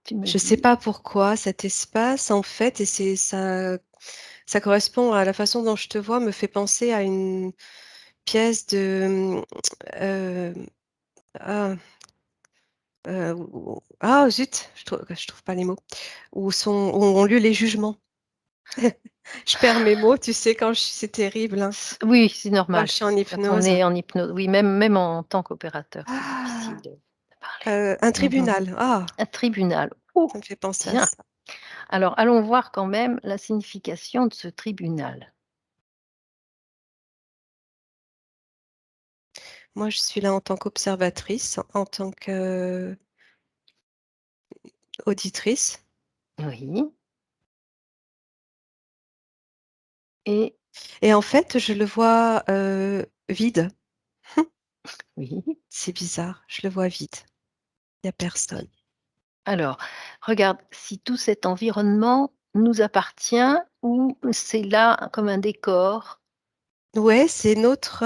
tu me Je sais dis? pas pourquoi cet espace, en fait, et c'est ça correspond à la façon dont je te vois, me fait penser à une pièce de, ah, ah zut, je trouve pas les mots, où ont lieu les jugements. Je perds mes mots, tu sais, c'est terrible, hein, Oui, c'est quand normal. je suis en Quand on hypnose. est en hypnose, oui, même en tant qu'opérateur, c'est difficile Ah! de parler. Un Mmh. tribunal. Ah! Un tribunal. Oh! Ça me fait penser à Bien. ça. Alors allons voir quand même la signification de ce tribunal. Moi, je suis là en tant qu'observatrice, en tant qu'auditrice, Oui et et en fait, je le vois, vide. oui. C'est bizarre, je le vois vide. Il y a personne. Alors, regarde, si tout cet environnement nous appartient ou c'est là comme un décor? Ouais, c'est notre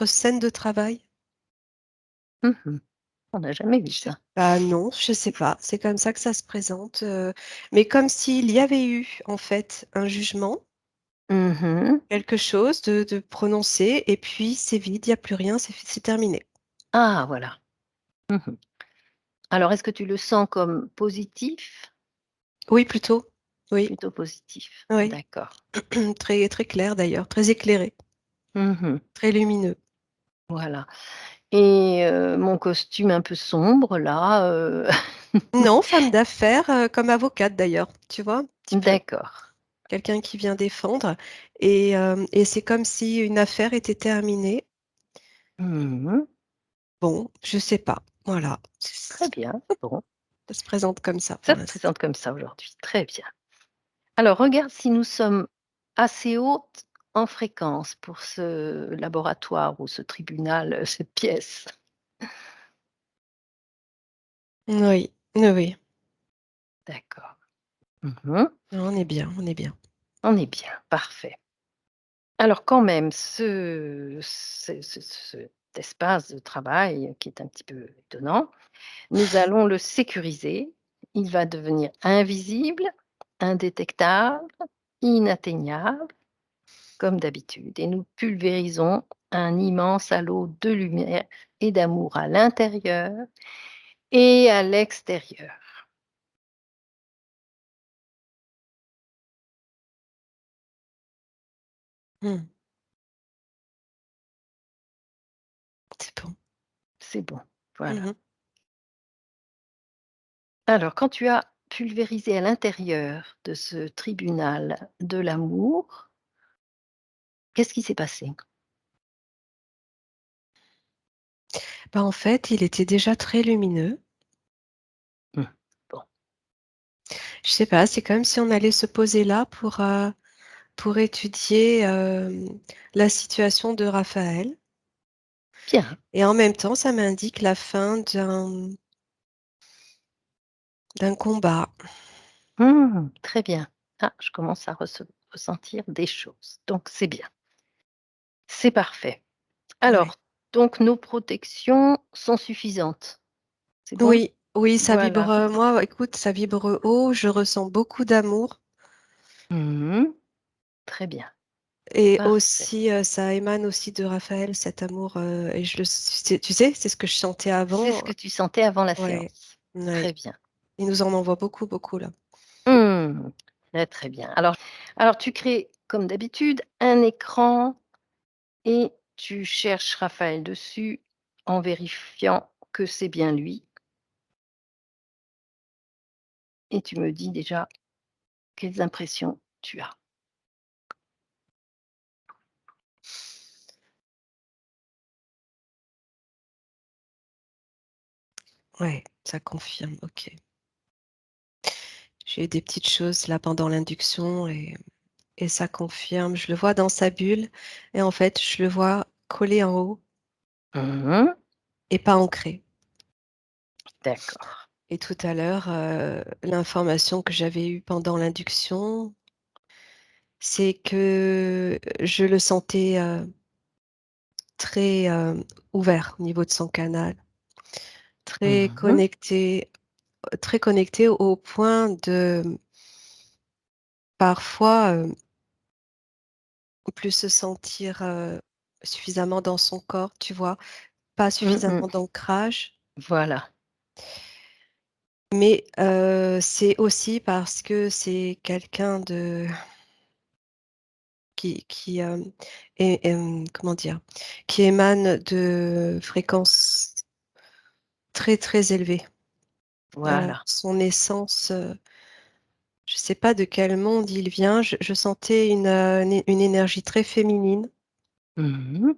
scène de travail. Mmh. On n'a jamais vu Je sais ça. Bah, non, je sais pas, c'est comme ça que ça se présente, mais comme s'il y avait eu, en fait, un jugement, Mmh. quelque chose de prononcé, et puis c'est vide, il y a plus rien, c'est terminé. Ah voilà. Mmh. Alors est-ce que tu le sens comme positif? Oui, plutôt. Oui, Plutôt positif. oui. D'accord. Très très clair d'ailleurs, très éclairé, Mmh. très lumineux. Voilà et mon costume un peu sombre là, Non, femme d'affaires, comme avocate d'ailleurs, tu vois? Un petit peu. d'accord. Quelqu'un qui vient défendre, et c'est comme si une affaire était terminée. Mmh. Bon, je sais pas, voilà. Très bien, bon, Ça se présente comme ça ça pour se l'instant. présente comme ça aujourd'hui, très bien. Alors regarde si nous sommes assez hautes en fréquence pour ce laboratoire ou ce tribunal, cette pièce. Oui, oui, oui. D'accord. Mmh. Non, on est bien, on est bien. On est bien, parfait. Alors quand même cet espace de travail qui est un petit peu étonnant, nous allons le sécuriser. Il va devenir invisible, indétectable, inatteignable, comme d'habitude, et nous pulvérisons un immense halo de lumière et d'amour à l'intérieur et à l'extérieur. Mmh, c'est bon. C'est bon, voilà. Mmh. Alors quand tu as pulvérisé à l'intérieur de ce tribunal de l'amour, qu'est-ce qui s'est passé? Bah, en fait, il était déjà très lumineux. Mmh. Bon, Je sais pas, c'est comme si on allait se poser là pour étudier, la situation de Raphaël, bien. et en même temps, ça m'indique la fin d'un combat. Mmh, très bien. Ah, je commence à ressentir des choses, donc c'est bien. C'est parfait. Ouais. Alors, donc nos protections sont suffisantes, c'est bon? Oui, oui, ça Voilà. vibre, moi, écoute, ça vibre haut, je ressens beaucoup d'amour, Mmh. Très bien, et parfait. aussi, ça émane aussi de Raphaël, cet amour, et je le c'est tu sais, c'est ce que je sentais C'est ce avant. que tu sentais avant la Ouais, séance. ouais. Très bien. Il nous en envoie beaucoup, beaucoup là. Mmh. Très, très bien. Alors tu crées comme d'habitude un écran et tu cherches Raphaël dessus en vérifiant que c'est bien lui et tu me dis déjà quelles impressions tu as. Ouais, ça confirme, OK. J'ai eu des petites choses là pendant l'induction, et ça confirme. Je le vois dans sa bulle, et en fait, je le vois collé en haut Mmh. et pas ancré. D'accord. Et tout à l'heure, l'information que j'avais eue pendant l'induction, c'est que je le sentais, très, ouvert au niveau de son canal, très Mmh. connecté, très connecté au point de parfois, plus se sentir, suffisamment dans son corps, tu vois? Pas Mmh mh. suffisamment d'ancrage, Voilà. mais c'est aussi parce que c'est quelqu'un de qui, comment dire? Qui émane de fréquences très, très élevées. Voilà. Son essence, je sais pas de quel monde il vient, je sentais une énergie très féminine, Mmh mh.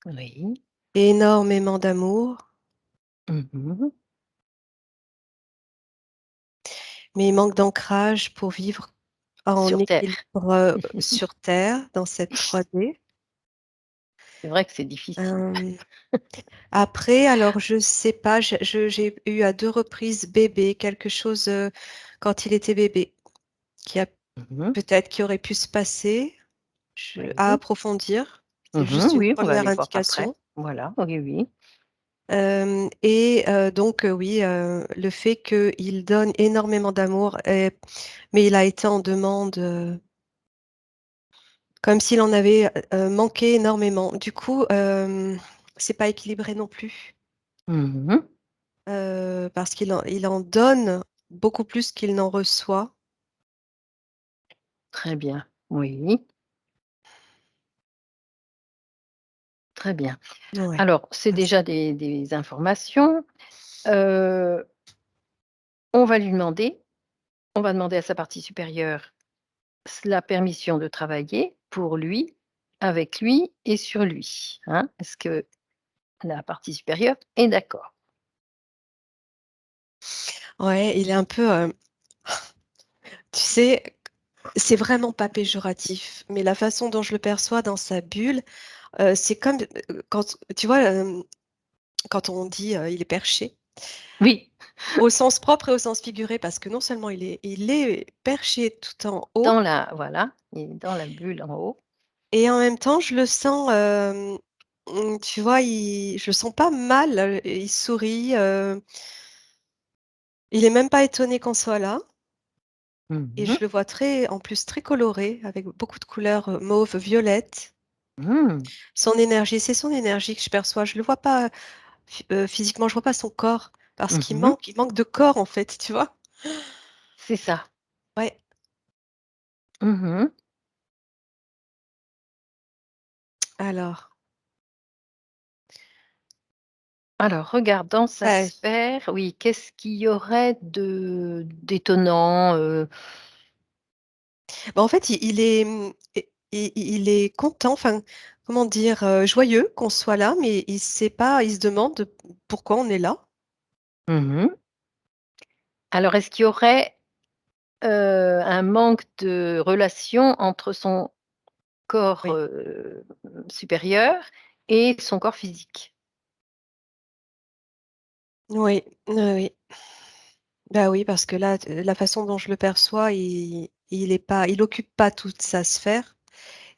Oui. énormément d'amour, Mmh mh. mais il manque d'ancrage pour vivre en Sur équilibre, terre. sur terre, dans cette 3D. C'est vrai que c'est difficile. Hem, Après, alors je sais pas, j'ai eu à 2 reprises bébé, quelque chose, quand il était bébé, qui a Mmh mh. peut-être qui aurait pu se passer, à Oui. approfondir. Mmh C'est mh. juste une Oui, on va première aller voir après. indication. Voilà, oui, oui. Et donc oui, le fait qu'il donne énormément d'amour mais il a été en demande, comme s'il en avait, manqué énormément. Du coup, c'est pas équilibré non plus, Mmh mh. parce qu'il en donne beaucoup plus qu'il n'en reçoit. Très bien. Oui, très bien. Ouais, Alors, c'est comme ça. déjà des informations. Heu, on va lui demander on va demander à sa partie supérieure la permission de travailler pour lui, avec lui et sur lui, hein. Est-ce que la partie supérieure est d'accord? Ouais, il est un peu, tu sais, c'est vraiment pas péjoratif, mais la façon dont je le perçois dans sa bulle, c'est comme, quand tu vois, quand on dit, il est perché, Oui, au sens propre et au sens figuré, parce que non seulement il est perché tout en haut, dans la voilà, il est dans la bulle en haut. et en même temps je le sens, tu vois, je le sens pas mal, il sourit, il est même pas étonné qu'on soit là, Mmh et mh. je le vois très en plus très coloré avec beaucoup de couleurs, mauve, violette. Mmh. C'est son énergie que je perçois. Je le vois pas, physiquement, je vois pas son corps parce Mmh qu'il mh. manque de corps en fait, tu vois? C'est ça. Ouais, Mmh mh. alors, Alors regarde dans sa ouais, sphère, oui, qu'est-ce qu'il y aurait de d'étonnant, bah, en fait, il est, il est content, enfin, comment dire? Joyeux qu'on soit là, mais il sait pas, il se demande pourquoi on est là. Mmh mh. Alors est-ce qu'il y aurait, un manque de relation entre son corps, Oui, supérieur et son corps physique? oui, oui, oui. Bah, oui, parce que là, la façon dont je le perçois, il occupe pas toute sa sphère,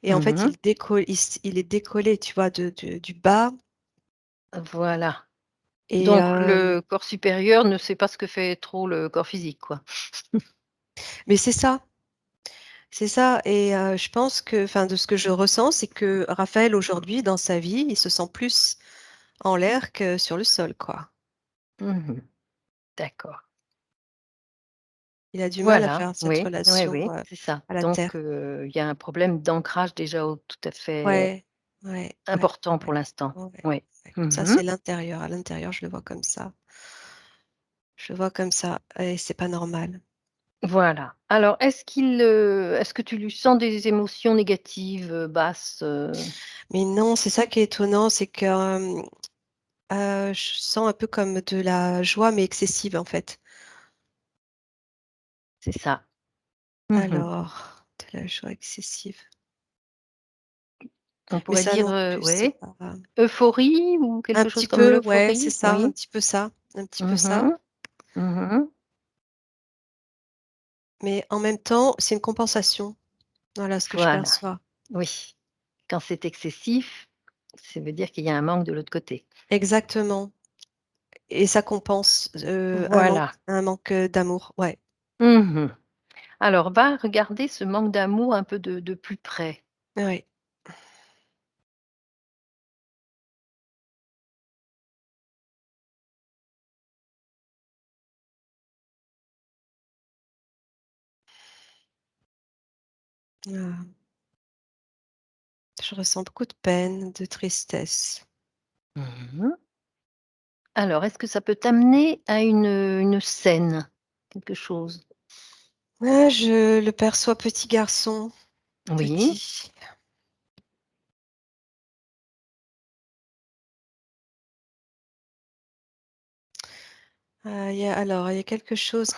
et en Mmh fait, mh. il est décollé, tu vois, du bas, Voilà. et Donc le corps supérieur ne sait pas ce que fait trop le corps physique, quoi. mais c'est ça, et je pense que, enfin, de ce que je ressens, c'est que Raphaël, aujourd'hui, dans sa vie, il se sent plus en l'air que sur le sol, quoi. Mmh mh. D'accord. Il a du mal à Voilà, faire cette oui, oui, relation, oui, c'est ça. à la Donc terre. il y a un problème d'ancrage déjà tout à fait Ouais, ouais, ouais, important pour ouais, l'instant. ouais, Oui. ouais. Ça, Mmh mh. c'est l'intérieur. À l'intérieur, je le vois comme ça. Je le vois comme ça, et c'est pas normal. Voilà. Alors est-ce que tu lui sens des émotions négatives, basses, Mais non, c'est ça qui est étonnant, c'est que, je sens un peu comme de la joie, mais excessive, en fait. C'est ça. Mmh mh. Alors, de la joie excessive. On Mais pourrait ça dire, non plus, c'est ouais, pas euphorie ou un quelque chose petit comme peu, ouais, c'est l'euphorie? ça, un Oui. petit peu ça, un petit peu Mmh ça. mh. Mmh mh. Mais en même temps, c'est une compensation. Voilà ce que je Voilà, perçois. oui. Quand c'est excessif, ça veut dire qu'il y a un manque de l'autre côté. Exactement, et ça compense, Voilà. un manque, d'amour, ouais, Mmh. Alors va regarder ce manque d'amour un peu de plus près. ouais. Ah, je ressens beaucoup de peine, de tristesse. Mmh. Alors est-ce que ça peut t'amener à une scène? Quelque chose? Ah, je le perçois petit garçon, Oui. petit. Il y a quelque chose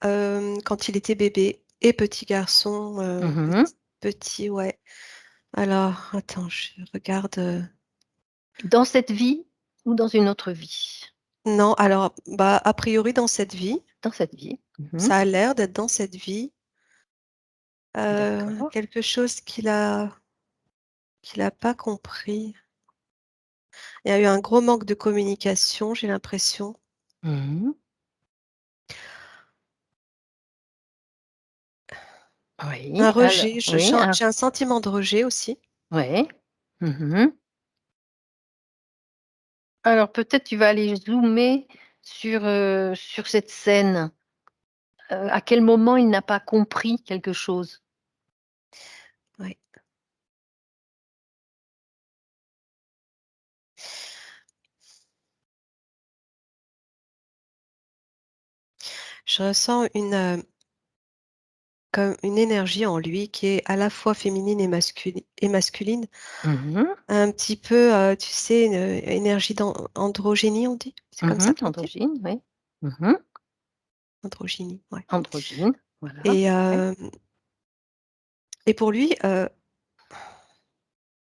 quand il était bébé et petit garçon, Mmh. petit, ouais. Alors, attends, je regarde, Dans cette vie ou dans une autre vie? non, alors, bah, a priori dans cette vie, Dans cette vie. Mmh. ça a l'air d'être dans cette vie, D'accord. quelque chose qu'il a pas compris. Il y a eu un gros manque de communication, j'ai l'impression. Mmh. Oui, Un alors rejet, je oui, sens j'ai un sentiment de rejet aussi. ouais. Mmh. Alors peut-être tu vas aller zoomer sur cette scène. À quel moment il n'a pas compris quelque chose? Ouais. Je ressens comme une énergie en lui qui est à la fois féminine et masculine. Mmh. Un petit peu, tu sais, une, énergie androgynie on dit? C'est comme ça qu'on dit? Androgyne, oui. Mmh. Androgynie, ouais. Androgyne, voilà, Et ouais. et pour lui,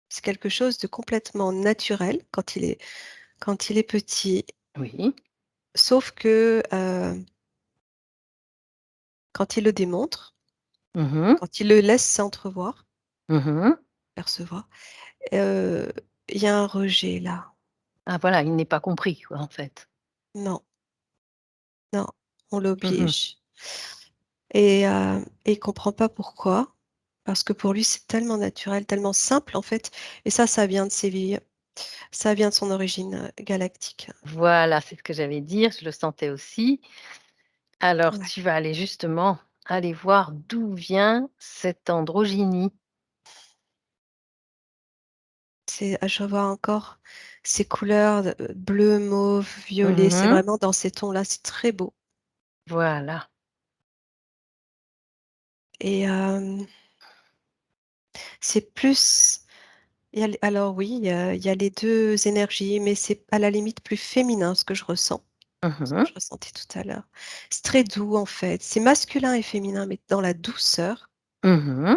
c'est quelque chose de complètement naturel quand il est petit, Oui. sauf que, quand il le démontre, Mmh. quand il le laisse s'entrevoir, Mmh. percevoir, heu, il y a un rejet là. Ah voilà, il n'est pas compris quoi, en fait. Non, non, on Mmh. l'oblige et il comprend pas pourquoi, parce que pour lui, c'est tellement naturel, tellement simple en fait et ça vient de ses vies, ça vient de son origine, galactique. Voilà, c'est ce que j'allais dire, je le sentais aussi. Alors Ouais, tu vas aller justement aller voir d'où vient cette androgynie. je vois encore ces couleurs de bleu, mauve, violet, c'est Mmh. vraiment dans ces tons-là, c'est très beau Voilà. et c'est plus alors oui, il y a les 2 énergies, mais c'est à la limite plus féminin ce que je ressens, ce que Mmh. je ressentais tout à l'heure. C'est très doux en fait, c'est masculin et féminin, mais dans la douceur. Mmh.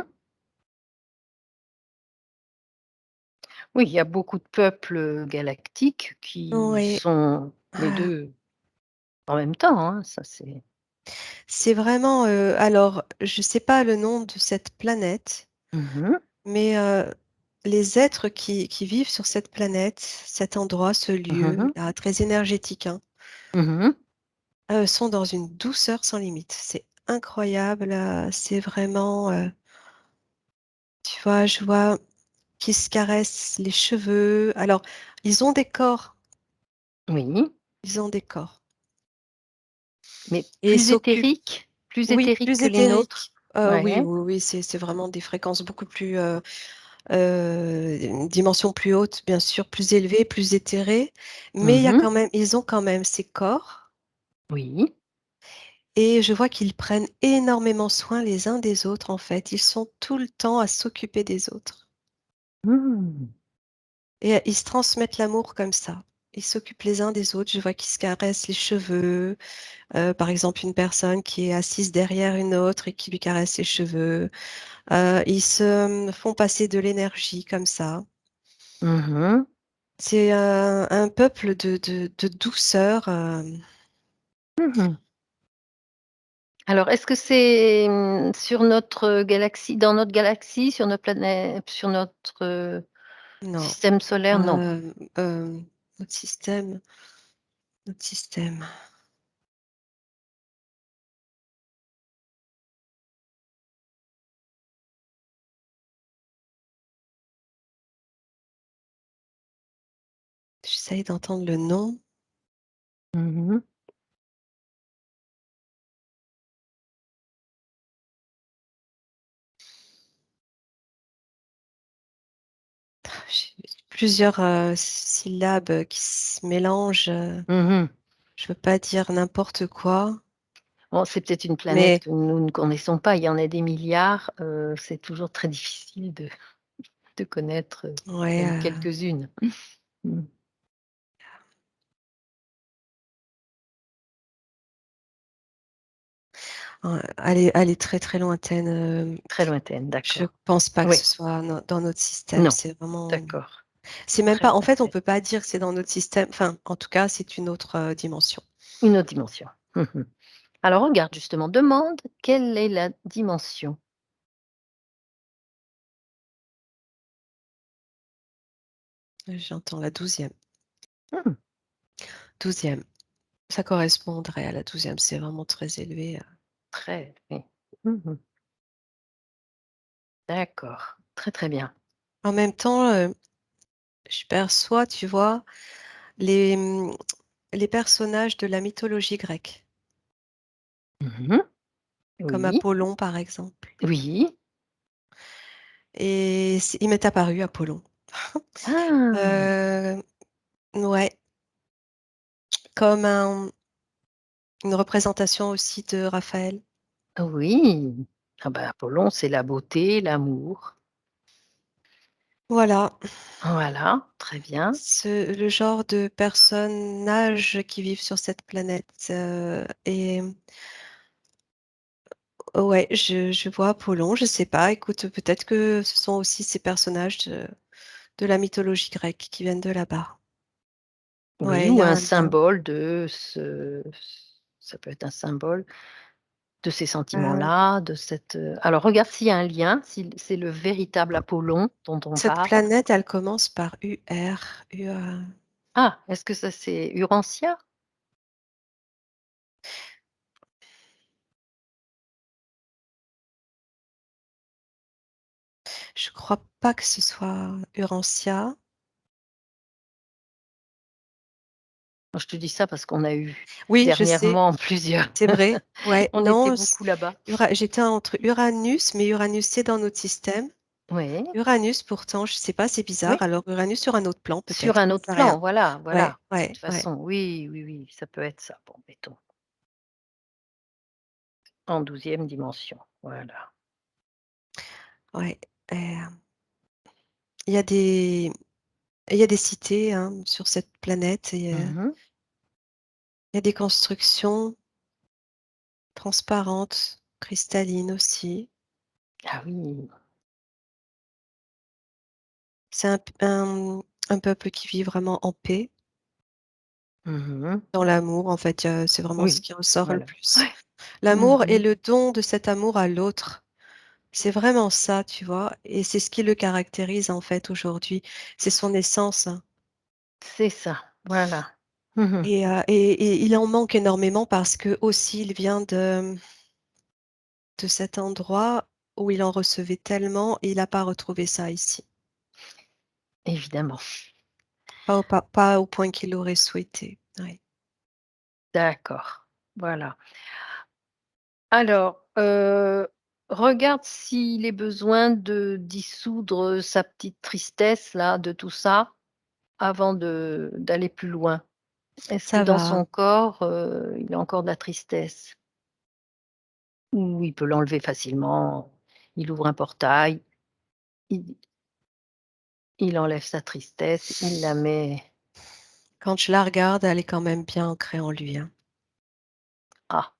Oui, il y a beaucoup de peuples, galactiques qui Ouais, sont les ah, 2 en même temps, hein, ça c'est c'est vraiment, alors je sais pas le nom de cette planète, mmh. mais les êtres qui vivent sur cette planète, cet endroit, ce Mmh. lieu-là, très énergétique, hein, Mmh. sont dans une douceur sans limite. C'est incroyable, c'est vraiment, tu vois, je vois qu'ils se caressent les cheveux. Alors, ils ont des corps, Oui, ils ont des corps mais et ils s'occupent plus oui, éthériques plus que les nôtres? éthériques. Oui, Ouais. oui, oui, c'est vraiment des fréquences beaucoup plus, une dimension plus haute, bien sûr, plus élevée, plus éthérée, mais Mmh. ils ont quand même ces corps Oui. et je vois qu'ils prennent énormément soin les uns des autres, en fait. Ils sont tout le temps à s'occuper des autres Mmh. et ils se transmettent l'amour comme ça. Ils s'occupent les uns des autres. Je vois qu'ils se caressent les cheveux, par exemple, une personne qui est assise derrière une autre et qui lui caresse les cheveux. Ils se font passer de l'énergie comme ça. Mmh. C'est un peuple de douceur, Mmh. Alors est-ce que c'est, sur notre, galaxie dans notre galaxie, sur notre planète, sur notre, non, système solaire? Non. notre système. Notre système. J'essaye d'entendre le nom. Mmh. J'ai plusieurs, syllabes, qui se mélangent, Mmh. je veux pas dire n'importe quoi, Bon, c'est peut-être une planète mais que nous ne connaissons pas. Il y en a des milliards, c'est toujours très difficile de connaître, ouais, même quelques-unes. Mmh. elle est très, très lointaine, Très lointaine, je d'accord. pense pas que Oui, ce soit dans notre système, non, c'est vraiment d'accord, c'est même très pas en fait, on lointaine. peut pas dire que c'est dans notre système, enfin, en tout cas, c'est une autre, dimension. Une autre dimension. Mmh. Alors regarde justement, demande quelle est la dimension? J'entends la 12e. Mmh, 12e. Ça correspondrait à la 12e, c'est vraiment très élevé, très oui. Mmh. D'accord, très, très bien. En même temps, je perçois, tu vois, les, les personnages de la mythologie grecque, Mmh. comme Oui, Apollon, par exemple, oui. et il m'est apparu Apollon. Ah! Heu, ouais, comme une représentation aussi de Raphaël. Oui. Ah bah, Apollon, c'est la beauté, l'amour. Voilà, Voilà, très bien. le genre de personnages qui vivent sur cette planète, et ouais, je vois Apollon, je sais pas, écoute, peut-être que ce sont aussi ces personnages de la mythologie grecque qui viennent de là-bas. Oui, Ouais, il y ou a un un lien. symbole de ce ça peut être un symbole de ces Heu, sentiments-là, de cette, alors regarde s'il y a un lien, si c'est le véritable Apollon dont on Cette parle. planète, elle commence par UR, Ah, est-ce que ça c'est Urantia? je crois pas que ce soit Urantia. Je te dis ça parce qu'on a eu Oui, je sais, dernièrement plusieurs c'est vrai. Ouais, on était non, beaucoup là-bas. J'étais entre Uranus, mais Uranus, c'est dans notre système. Oui, Uranus, pourtant, je sais pas, c'est bizarre. oui, Alors Uranus sur un autre plan sur peut-être, un j'en autre sais rien. plan, voilà, Ouais, voilà. De toute ouais, ouais, façon, oui, oui, oui, ça peut être ça. Bon, mettons, en 12e dimension, voilà. ouais, il y a des il y a des cités, hein, sur cette planète, et Mmh. il y a des constructions transparentes, cristallines aussi. Ah oui. C'est un peuple qui vit vraiment en paix, Mmh. dans l'amour, en fait, c'est vraiment ce Oui, qui ressort le voilà. plus. Ouais. L'amour et Mmh. le don de cet amour à l'autre. C'est vraiment ça, tu vois? Et c'est ce qui le caractérise, en fait, aujourd'hui. C'est son essence, hein, C'est ça, voilà. Mmh. et il en manque énormément parce que aussi il vient de cet endroit où il en recevait tellement et il a pas retrouvé ça ici. Évidemment. Pas au point qu'il l'aurait souhaité. Ouais. D'accord, voilà. Alors, regarde s'il est besoin de dissoudre sa petite tristesse là, de tout ça, avant de d'aller plus loin. Est-ce que Ça dans va. son corps, il a encore de la tristesse? Ou il peut l'enlever facilement? Il ouvre un portail, il il enlève sa tristesse, il la met Quand je la regarde, elle est quand même bien ancrée en lui, hein. ah,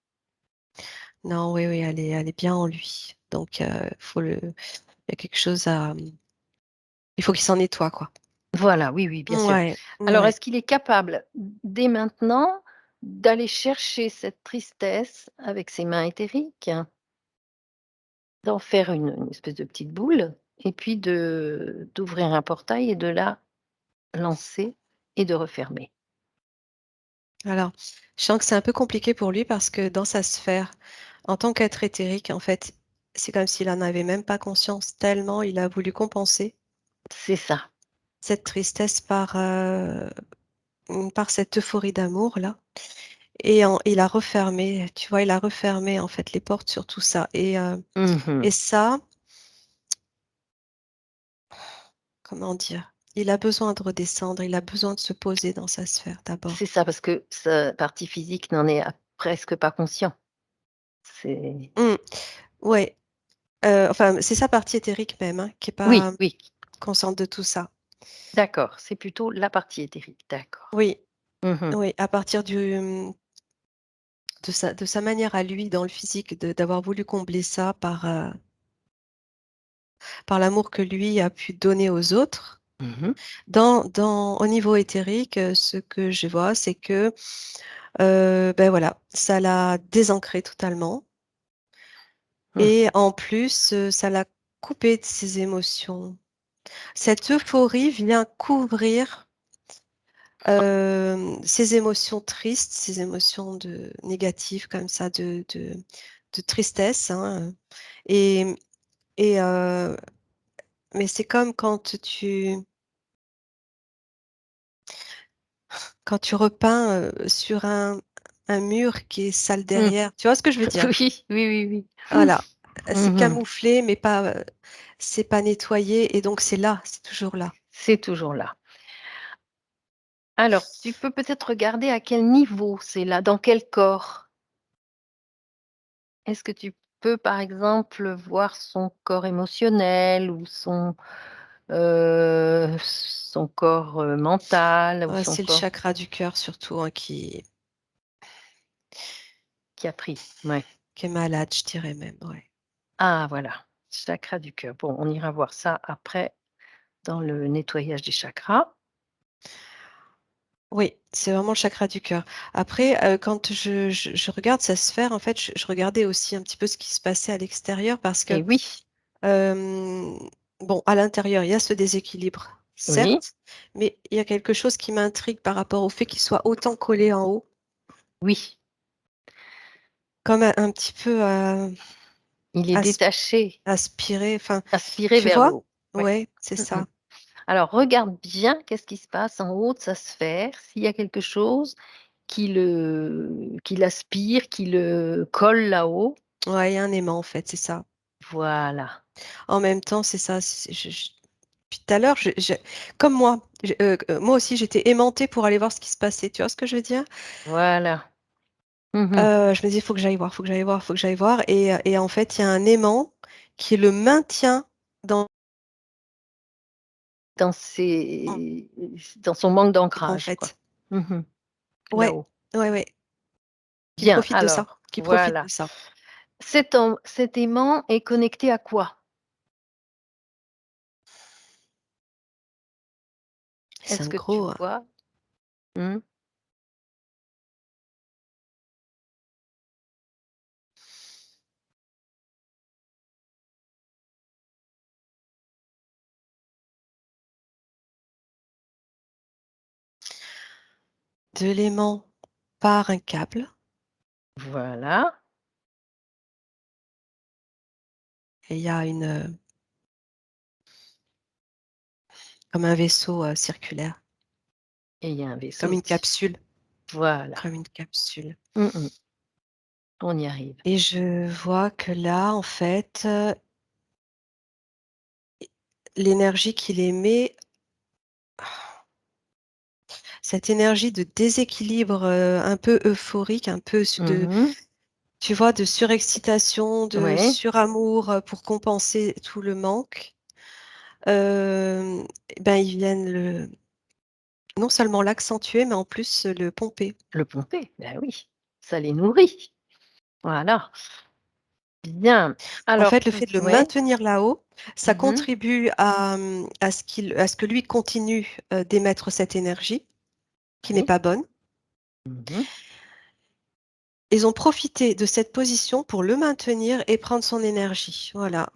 Non, oui, oui, elle est bien en lui. Donc il y a quelque chose à, il faut qu'il s'en nettoie, quoi. voilà, oui, oui, bien sûr. Ouais, Alors ouais. est-ce qu'il est capable, dès maintenant, d'aller chercher cette tristesse avec ses mains éthériques? D'en faire une espèce de petite boule et puis d'ouvrir un portail et de la lancer et de refermer. Alors, je sens que c'est un peu compliqué pour lui parce que dans sa sphère, en tant qu'être éthérique, en fait, c'est comme s'il en avait même pas conscience tellement il a voulu compenser C'est ça. cette tristesse par cette euphorie d'amour-là et il a refermé, tu vois? Il a refermé, en fait, les portes sur tout ça et Mmh. ça, comment dire? Il a besoin de redescendre, il a besoin de se poser dans sa sphère d'abord. C'est ça, parce que sa partie physique n'en est presque pas conscient. C'est Mmh, ouais, enfin, c'est sa partie éthérique même, hein, qui est oui, pas oui, consciente de tout ça. d'accord, c'est plutôt la partie éthérique, d'accord. Oui, Mmh. oui, à partir de sa manière à lui dans le physique d'avoir voulu combler ça par l'amour que lui a pu donner aux autres. Mmh. Au niveau éthérique, ce que je vois, c'est que, ben, voilà, ça l'a désancré totalement Mmh. et en plus, ça l'a coupé de ses émotions. Cette euphorie vient couvrir, ses émotions tristes, ses émotions négatives comme ça de tristesse, hein, et et mais c'est comme quand tu repeins, sur un mur qui est sale Mmh. derrière. Tu vois ce que je veux dire? Oui, oui, oui, oui. Voilà, c'est Mmh. camouflé mais c'est pas nettoyé et donc c'est là, c'est toujours là. C'est toujours là. Alors, tu peux peut-être regarder à quel niveau c'est là, dans quel corps? Est-ce que tu peux, par exemple, voir son corps émotionnel ou son corps, mental ou son C'est le corps chakra du cœur surtout, hein, qui a pris? Ouais. qui est malade, je dirais même, ouais. Ah voilà, chakra du cœur. Bon, on ira voir ça après dans le nettoyage des chakras. Oui, c'est vraiment le chakra du cœur. Après, quand je regarde sa sphère, en fait, je regardais aussi un petit peu ce qui se passait à l'extérieur parce que, Et oui, hem, bon, à l'intérieur, il y a ce déséquilibre, oui, certes, mais il y a quelque chose qui m'intrigue par rapport au fait qu'il soit autant collé en haut, oui, comme un petit peu, il est as détaché, aspiré, enfin, aspiré tu vers le vois? haut. Oui. Ouais, c'est Mmh. ça. Alors regarde bien qu'est-ce qui se passe en haut de sa sphère, s'il y a quelque chose qui l'aspire, qui le colle là-haut. Ouais, il y a un aimant, en fait, c'est ça. Voilà, En même temps, c'est ça, c'est je depuis tout à l'heure, je comme moi aussi, j'étais aimantée pour aller voir ce qui se passait, tu vois ce que je veux dire? voilà. Mmh. Je me dis: «Faut que j'aille voir, faut que j'aille voir, faut que j'aille voir» et en fait, il y a un aimant qui le maintient dans Dans ses dans son manque en d'ancrage, quoi. fait. Mmh. Ouais, Là-haut. ouais, ouais, qui Bien, profite de ça, alors, qui profite de voilà. ça. Cet aimant est connecté à quoi? C'est Est-ce un que tu gros, vois? Mmh, de l'aimant par un câble voilà, et il y a comme un vaisseau, circulaire, et il y a un vaisseau comme une au-dessus. capsule, Voilà. comme une capsule. Mmh mh. On y arrive. Et je vois que là, en fait, l'énergie qu'il émet, cette énergie de déséquilibre, un peu euphorique, un peu Mmh mh. tu vois, de surexcitation, de Ouais, suramour, pour compenser tout le manque, et ben, ils viennent non seulement l'accentuer, mais en plus, le pomper. le pomper, bah oui, ça les nourrit. Voilà, bien. En Alors fait, le fait de le ouais. maintenir là-haut, ça Mmh mh. contribue à ce que lui continue, d'émettre cette énergie qui n'est Oui. pas bonne. Mmh mh. Ils ont profité de cette position pour le maintenir et prendre son énergie. Voilà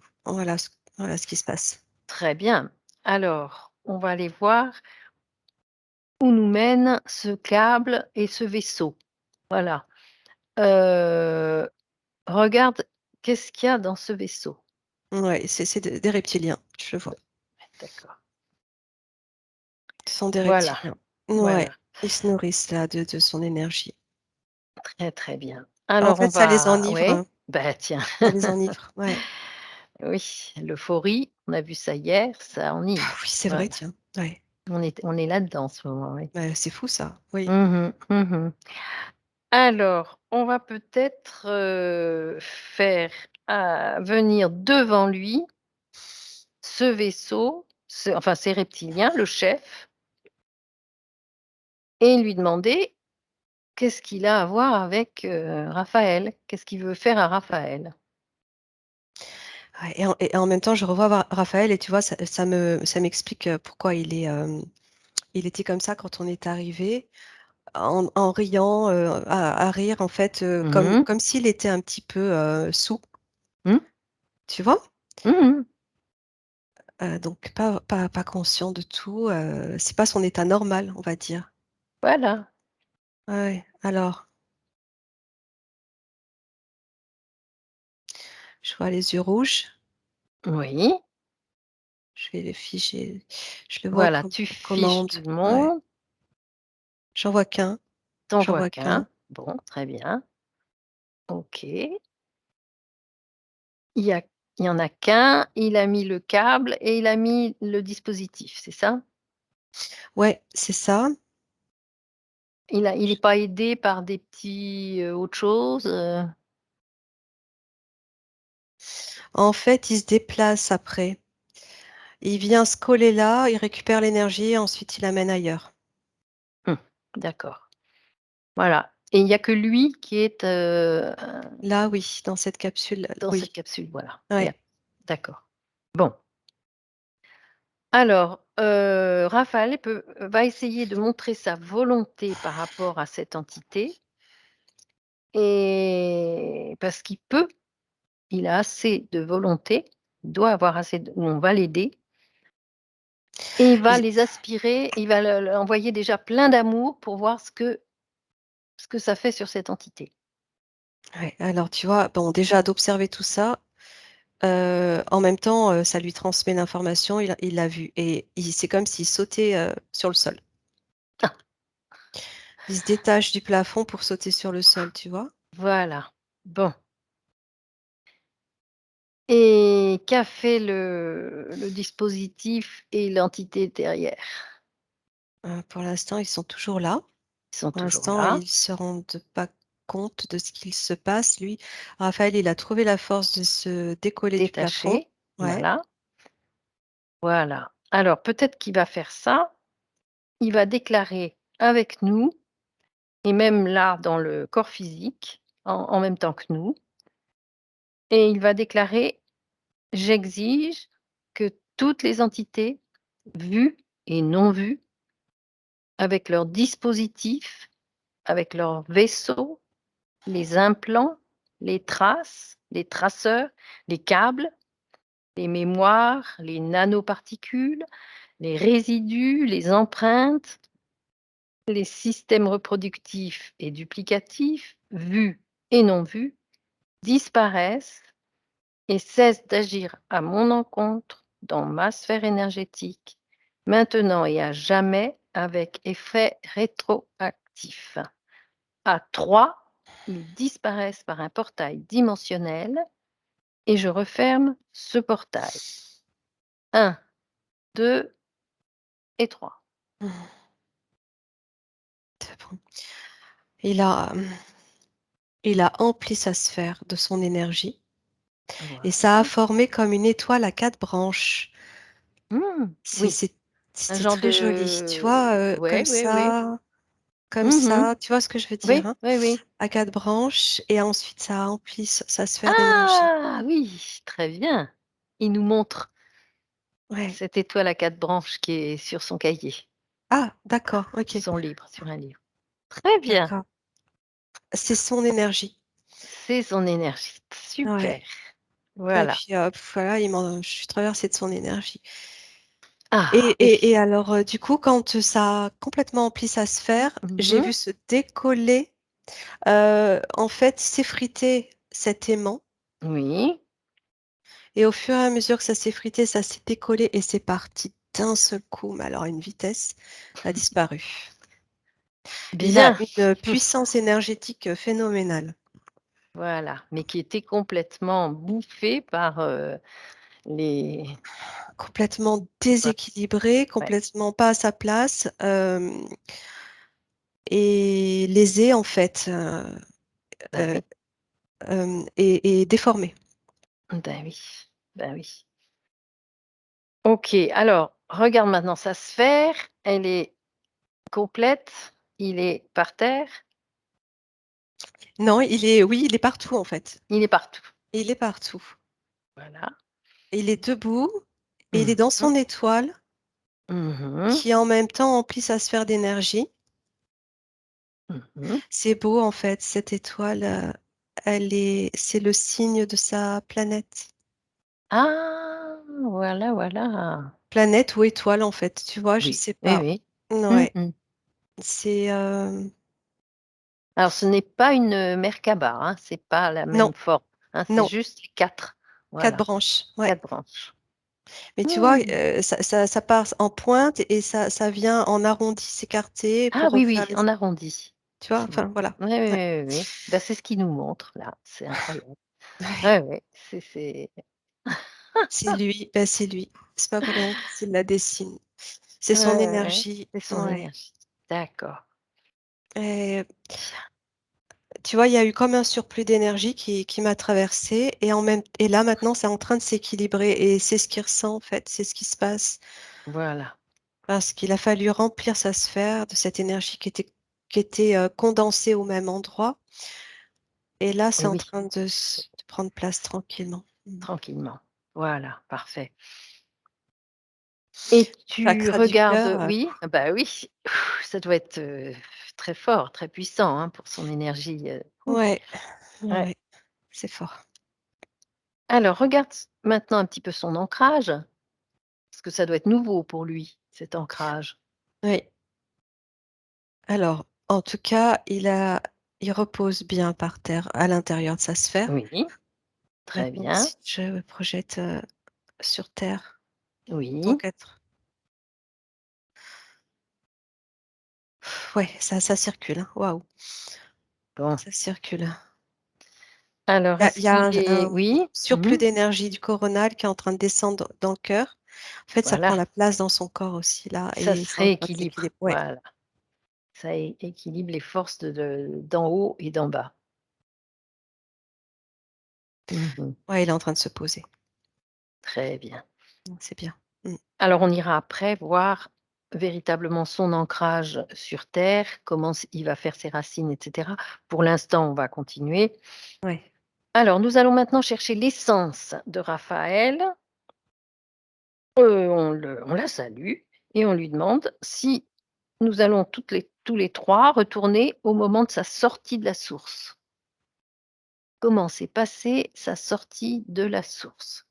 ce qui se passe. Très bien. Alors, on va aller voir où nous mène ce câble et ce vaisseau. Voilà. Heu, regarde qu'est-ce qu'il y a dans ce vaisseau? Ouais, c'est des reptiliens, je le vois. D'accord. Ce sont des Voilà, reptiliens. Ouais, voilà, ils se nourrissent là de son énergie. très, très bien. En Alors on fait, ça les va enivre, ouais, hein, bah, tiens, ça les enivre, ouais. oui, l'euphorie, on a vu ça hier, ça Ah enivre. oui, c'est vrai, Voilà, tiens. Ouais, on est là-dedans en ce moment, oui. c'est fou ça, oui. Mmh mh, mmh. Alors, on va peut-être, faire, venir devant lui ce vaisseau, enfin ces reptiliens, le chef, et lui demander qu'est-ce qu'il a à voir avec, Raphaël? Qu'est-ce qu'il veut faire à Raphaël? Ouais et en même temps, je revois Raphaël et tu vois, ça m'explique, pourquoi il était comme ça quand on est arrivé, en riant, à rire en fait, comme Mmh. comme s'il était un petit peu, saoul, Mmh. tu vois? Mmh mh. Donc pas conscient de tout, c'est pas son état normal, on va dire. Voilà. Ouais, ouais. Alors, je vois les yeux rouges, Oui, je vais les figer, je le vois voilà, comme tu aux fiches commandes, tout le ouais. monde, J'en vois qu'un, tu j'en vois vois qu'un. qu'un. Bon, très bien. OK. Il y a il y en a qu'un, il a mis le câble et il a mis le dispositif, c'est ça? Ouais, c'est ça. Il est pas aidé par des petits, autre chose, En fait, il se déplace après. Il vient se coller là, il récupère l'énergie et ensuite il l'amène ailleurs. Mmh, d'accord. Voilà, et il y a que lui qui est, Là, oui, dans cette capsule, dans oui. cette capsule, voilà. Ouais. D'accord. Bon, alors, Raphaël va essayer de montrer sa volonté par rapport à cette entité, et parce qu'il peut, il a assez de volonté, il doit avoir assez de on va l'aider, et il va Il les aspirer, il va le envoyer déjà plein d'amour pour voir ce que ça fait sur cette entité. Ouais, alors tu vois, bon déjà d'observer tout ça, en même temps, ça lui transmet l'information, il l'a vu et c'est comme s'il sautait, sur le sol. Il se détache du plafond pour sauter sur le sol, tu vois? Voilà. Bon, et qu'a fait le dispositif et l'entité derrière? Pour l'instant, ils sont toujours là. Ils sont Pour toujours l'instant, là, ils se rendent pas compte de ce qu'il se passe. Lui, Raphaël, il a trouvé la force de se décoller du plafond. détachés, Ouais. voilà, voilà. Alors peut-être qu'il va faire ça, il va déclarer avec nous, et même là dans le corps physique, en même temps que nous, et il va déclarer: «J'exige que toutes les entités, vues et non vues, avec leurs dispositifs, avec leurs vaisseaux, les implants, les traces, les traceurs, les câbles, les mémoires, les nanoparticules, les résidus, les empreintes, les systèmes reproductifs et duplicatifs, vus et non vus, disparaissent et cessent d'agir à mon encontre dans ma sphère énergétique, maintenant et à jamais, avec effet rétroactif. À 3, ils disparaissent par un portail dimensionnel et je referme ce portail. 1, 2 et 3. Mmh. C'est bon. Il a, il a empli sa sphère de son énergie et Voilà. ça a formé comme une étoile à 4 branches. Mmh, C'est oui, c'est un c'était genre très joli, tu vois, de ouais, ouais, ouais. comme Mmh. ça, tu vois ce que je veux dire, Oui, hein? oui, oui. À 4 branches et ensuite ça a empli sa sphère d'énergie. Ah oui, très bien. Il nous montre Ouais. cette étoile à 4 branches qui est sur son cahier, Ah d'accord, OK, son livre, sur un livre. Très bien, d'accord. C'est son énergie. c'est son énergie. Ouais Super, et voilà. puis, voilà, je suis traversée de son énergie. Ah Et oui. et et alors, du coup, quand, ça a complètement empli sa sphère, j'ai Mmh. vu se décoller, en fait, s'effriter cet aimant Oui. et au fur et à mesure que ça s'effritait, ça s'est décollé et c'est parti d'un seul coup, mais alors à une vitesse, ça a disparu. Il a Bien. une puissance énergétique, phénoménale. Voilà, mais qui était complètement bouffé par, les Complètement ouais, déséquilibré, ouais, complètement pas à sa place, et lésé en fait, bah heu, oui, et déformé. bah oui, bah oui. OK, alors regarde maintenant sa sphère, elle est complète, il est par terre, Non, il est partout en fait. il est partout. Il est partout. Voilà. Il est debout et il est Mmh dans mh. son étoile Mmh. qui en même temps emplit sa sphère d'énergie. Mmh. C'est beau en fait, cette étoile, c'est le signe de sa planète. Ah! Voilà, voilà. Planète ou étoile en fait, tu vois? Je Oui, sais oui, pas. oui. Mmh Ouais, mh. c'est, Alors ce n'est pas une, Merkaba, hein, c'est pas la non, même forme, hein, c'est non, juste les 4. 4 Voilà, branches, ouais. 4 branches. Mais tu vois, Mmh. ça part en pointe et ça vient en arrondi s'écarter Ah pour oui, refaire oui, les, en arrondi. tu vois? Mmh. Enfin voilà. Oui, oui, Ouais. oui, oui, oui. Bah, c'est ce qu'il nous montre là, c'est incroyable. Ouais, ouais, c'est C'est lui, bah, c'est lui. C'est pas pour rien qu'il la dessine. C'est son ouais, ouais, énergie, c'est son ouais, énergie. D'accord. et Bien. tu vois, il y a eu comme un surplus d'énergie qui m'a traversée et là, maintenant, c'est en train de s'équilibrer et c'est ce qu'il ressent, en fait, c'est ce qui se passe. Voilà. Parce qu'il a fallu remplir sa sphère de cette énergie qui était condensée au même endroit et là, c'est Et en oui, train de prendre place tranquillement. Mmh. tranquillement. Voilà, parfait. Et tu Chakra du regardes cœur, oui, ah bah, oui, ça doit être, très fort, très puissant, hein, pour son énergie, ouais, ouais, ouais. ouais, c'est fort. Alors regarde maintenant un petit peu son ancrage, parce que ça doit être nouveau pour lui, cet ancrage. Oui. Alors, en tout cas, il repose bien par terre à l'intérieur de sa sphère. Oui, très Maintenant, bien. si je me projette, sur terre, tant Oui, qu'être, ouais, ça circule, hein. Waouh, bon. ça circule. Alors est-ce Il y a qu'il est un oui? Mmh. surplus d'énergie du coronal qui est en train de descendre dans le cœur. En fait, ça prend Voilà, la place dans son corps aussi là ça et se c'est en train de rééquilibre, s'équilibrer. Ouais, voilà. Ça équilibre les forces d'en haut et d'en bas. Mmh. ouais, il est en train de se poser. Très bien. C'est bien. Mmh. Alors on ira après voir véritablement son ancrage sur terre, comment il va faire ses racines, et cetera. Pour l'instant, on va continuer. Ouais. Alors nous allons maintenant chercher l'essence de Raphaël. On la salue et on lui demande si nous allons tous les 3 retourner au moment de sa sortie de la source. Comment s'est passée sa sortie de la source?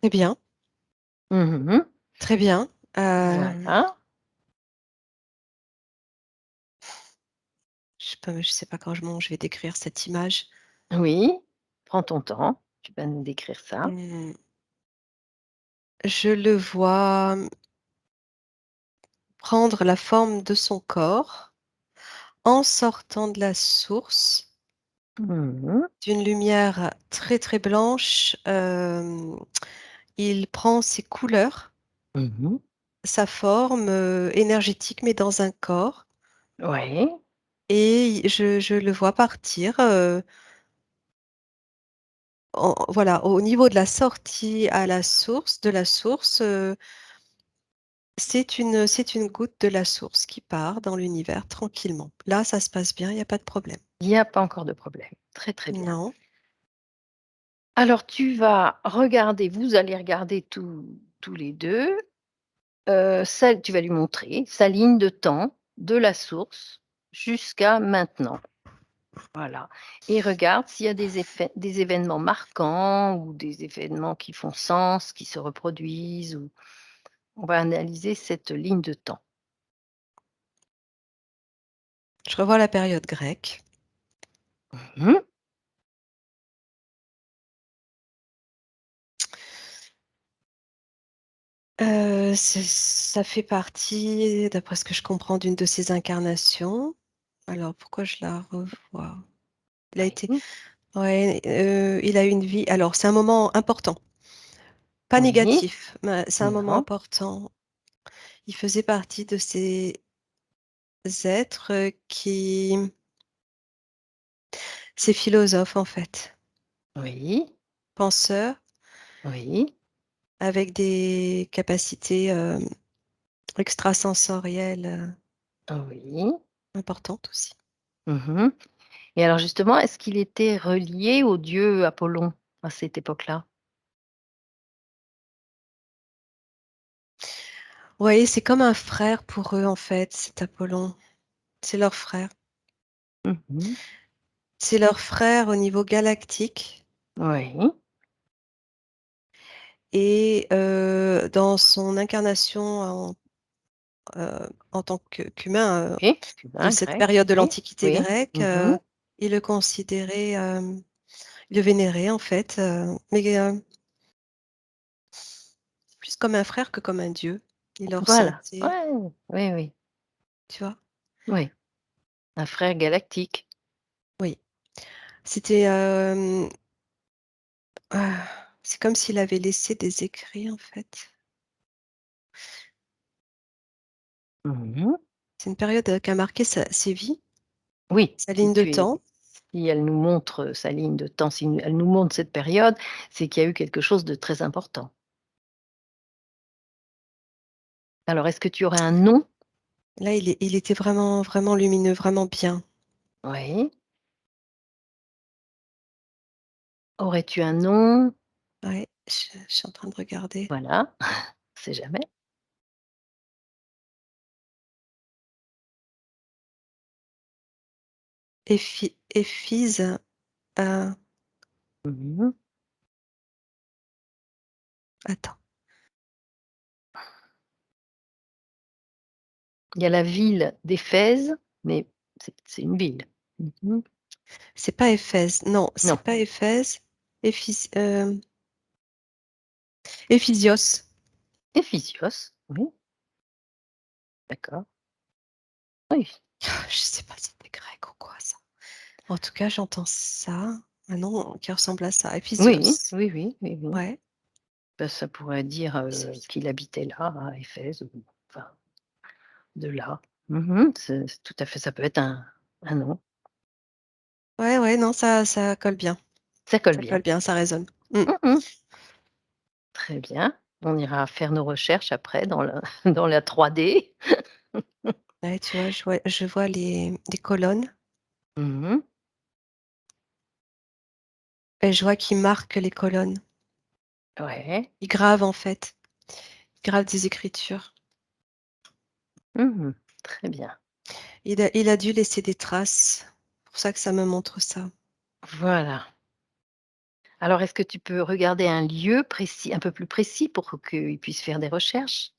Très bien, Mmh. très bien. Hem, Voilà. je sais pas comment je vais décrire cette image. Oui, prends ton temps, tu vas nous décrire ça. Mmh, je le vois, prendre la forme de son corps en sortant de la source, Mmh. d'une lumière très, très blanche, il prend ses couleurs, Mmh. sa forme, énergétique, mais dans un corps Ouais. et je le vois partir, voilà, au niveau de la sortie à la source de la source, c'est une goutte de la source qui part dans l'univers tranquillement. Là, ça se passe bien, il y a pas de problème. Il y a pas encore de problème. Très, très bien. Non, Alors tu vas regarder vous allez regarder tous les 2. Ça tu vas lui montrer sa ligne de temps de la source jusqu'à maintenant. Voilà, et regarde s'il y a des événements marquants ou des événements qui font sens, qui se reproduisent, ou on va analyser cette ligne de temps. Je revois la période grecque. Mmh. C'est ça fait partie, d'après ce que je comprends, d'une de ses incarnations. Alors pourquoi je la revois? Il a été Oui, Ouais, il a eu une vie, alors c'est un moment important, pas oui, négatif, mais c'est un moment non, important. Il faisait partie de ces êtres, ces philosophes, en fait, oui, penseurs oui, avec des capacités, extrasensorielles, oui. importantes aussi. Mmh. Et alors justement, est-ce qu'il était relié au dieu Apollon à cette époque-là? Ouais, c'est comme un frère pour eux, en fait, cet Apollon. C'est leur frère. Mmh. C'est leur frère au niveau galactique Oui, et dans son incarnation en tant qu'humain, oui, de cubain, cette grec, période de oui, l'Antiquité oui. grecque, Mmh. il le considérait, il le vénérait en fait, mais plus comme un frère que comme un dieu. Il le Voilà, ressentait, ouais, oui, oui, tu vois? oui, un frère galactique. Oui. C'était, c'est comme s'il avait laissé des écrits en fait. Mmh. C'est une période, qui a marqué ses vies, Oui, sa si ligne de tu es temps. si elle nous montre, sa ligne de temps, si elle nous montre cette période, c'est qu'il y a eu quelque chose de très important. Alors est-ce que tu aurais un nom? Là, il était vraiment, vraiment lumineux, vraiment bien. Oui. Aurais-tu un nom? Ouais, je suis en train de regarder. Voilà, on sait jamais. Éphise, heu, Mmh. attends, Il y a la ville d'Éphèse, mais c'est une ville. Mmh. c'est pas Éphèse, non, Non, c'est pas Éphèse. Éphésios. Éphésios, oui, d'accord. Oui, Je sais pas si c'était grec ou quoi ça. En tout cas, j'entends ça, un nom qui ressemble à ça, oui, Éphésios. oui, oui, oui, oui. Ouais. Bah, ça pourrait dire, Éphésios. qu'il habitait là, à Éphèse, ou enfin, de là. Mmh. C'est tout à fait, ça peut être un nom. Ouais, ouais, non, ça colle bien. Ça colle Ça colle bien. bien, ça résonne. Mmh. Mmh. Très bien. On ira faire nos recherches après dans la dans la 3D. Ouais, tu vois, je vois les colonnes Mmh. et je vois qu'il marque les colonnes. Ouais. Il grave en fait, il grave des écritures. Mmh. Très bien. Il a dû laisser des traces. C'est pour ça que ça me montre ça. Voilà. Alors est-ce que tu peux regarder un lieu précis, un peu plus précis, pour qu'il puisse faire des recherches?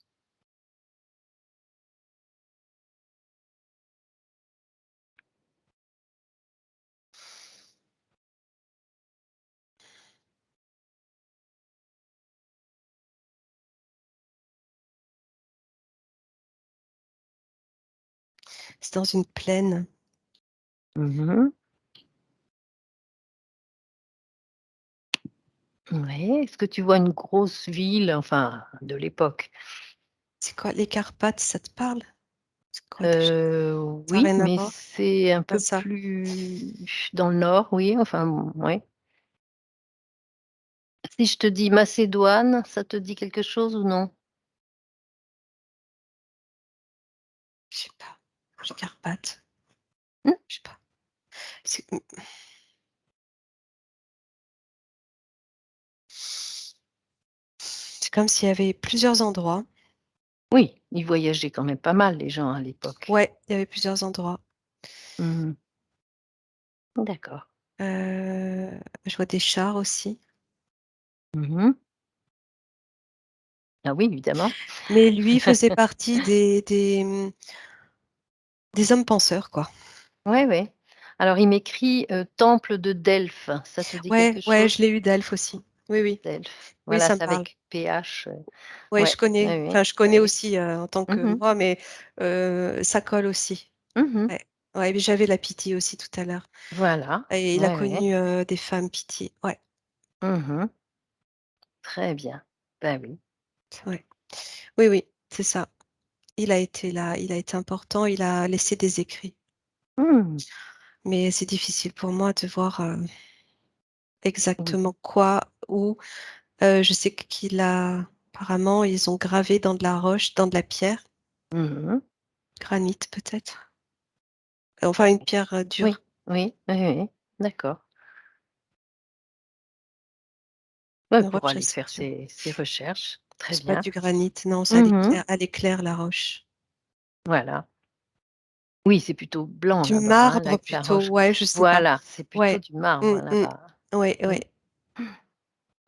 C'est dans une plaine. Mmh. Ouais. Est-ce que tu vois une grosse ville, enfin de l'époque? C'est quoi les Carpates, ça te parle? C'est quoi déjà? Ça a Oui, rien à mais voir? c'est un Pas peu ça. plus dans le nord, oui, enfin, oui. Si je te dis Macédoine, ça te dit quelque chose ou non? Je sais pas. Les Carpates, Mmh? je sais pas. C'est comme s'il y avait plusieurs endroits. Oui, ils voyageaient quand même pas mal les gens à l'époque. Ouais, il y avait plusieurs endroits. Mmh. D'accord. Je vois des chars aussi. Mmh. Ah oui, évidemment. Mais lui faisait partie des hommes penseurs, quoi. Ouais, ouais. Alors il m'écrit, temple de Delphes. Ça te dit Ouais, quelque ouais, chose? je l'ai eu d'Elf aussi. Oui, oui. Delphes. Oui, Voilà, ça me c'est parle. avec PH, Ouais, je ouais, connais. ouais, ouais, Enfin, je connais ouais, ouais. aussi, en tant que Mmh. moi, mais ça colle aussi. Mmh. Ouais. Ouais, mais j'avais la pitié aussi tout à l'heure Voilà. et il a Ouais, ouais. connu, des femmes pitié. Ouais, Mmh. Très bien. Bah oui. ouais. Oui, oui, c'est ça. Il a été là, il a été important, il a laissé des écrits. Mmh. Mais c'est difficile pour moi de voir, Oui. exactement quoi, où. Je sais qu'il a apparemment, ils ont gravé dans de la roche, dans de la pierre, Mmh. granit peut-être? Enfin une pierre, Oui, dure. oui, oui, oui. D'accord. Ouais, Une pour roche aller assez faire dure. ses recherches. Très C'est pas bien. du granit, non, ça Mmh. elle éclaire la roche. Voilà. Oui, c'est plutôt blanc Du là-bas, hein, marbre la plutôt, roche. ouais, je sais pas. Voilà, c'est plutôt Ouais. du marbre Mmh mh. là-bas. Ouais, Mmh. ouais.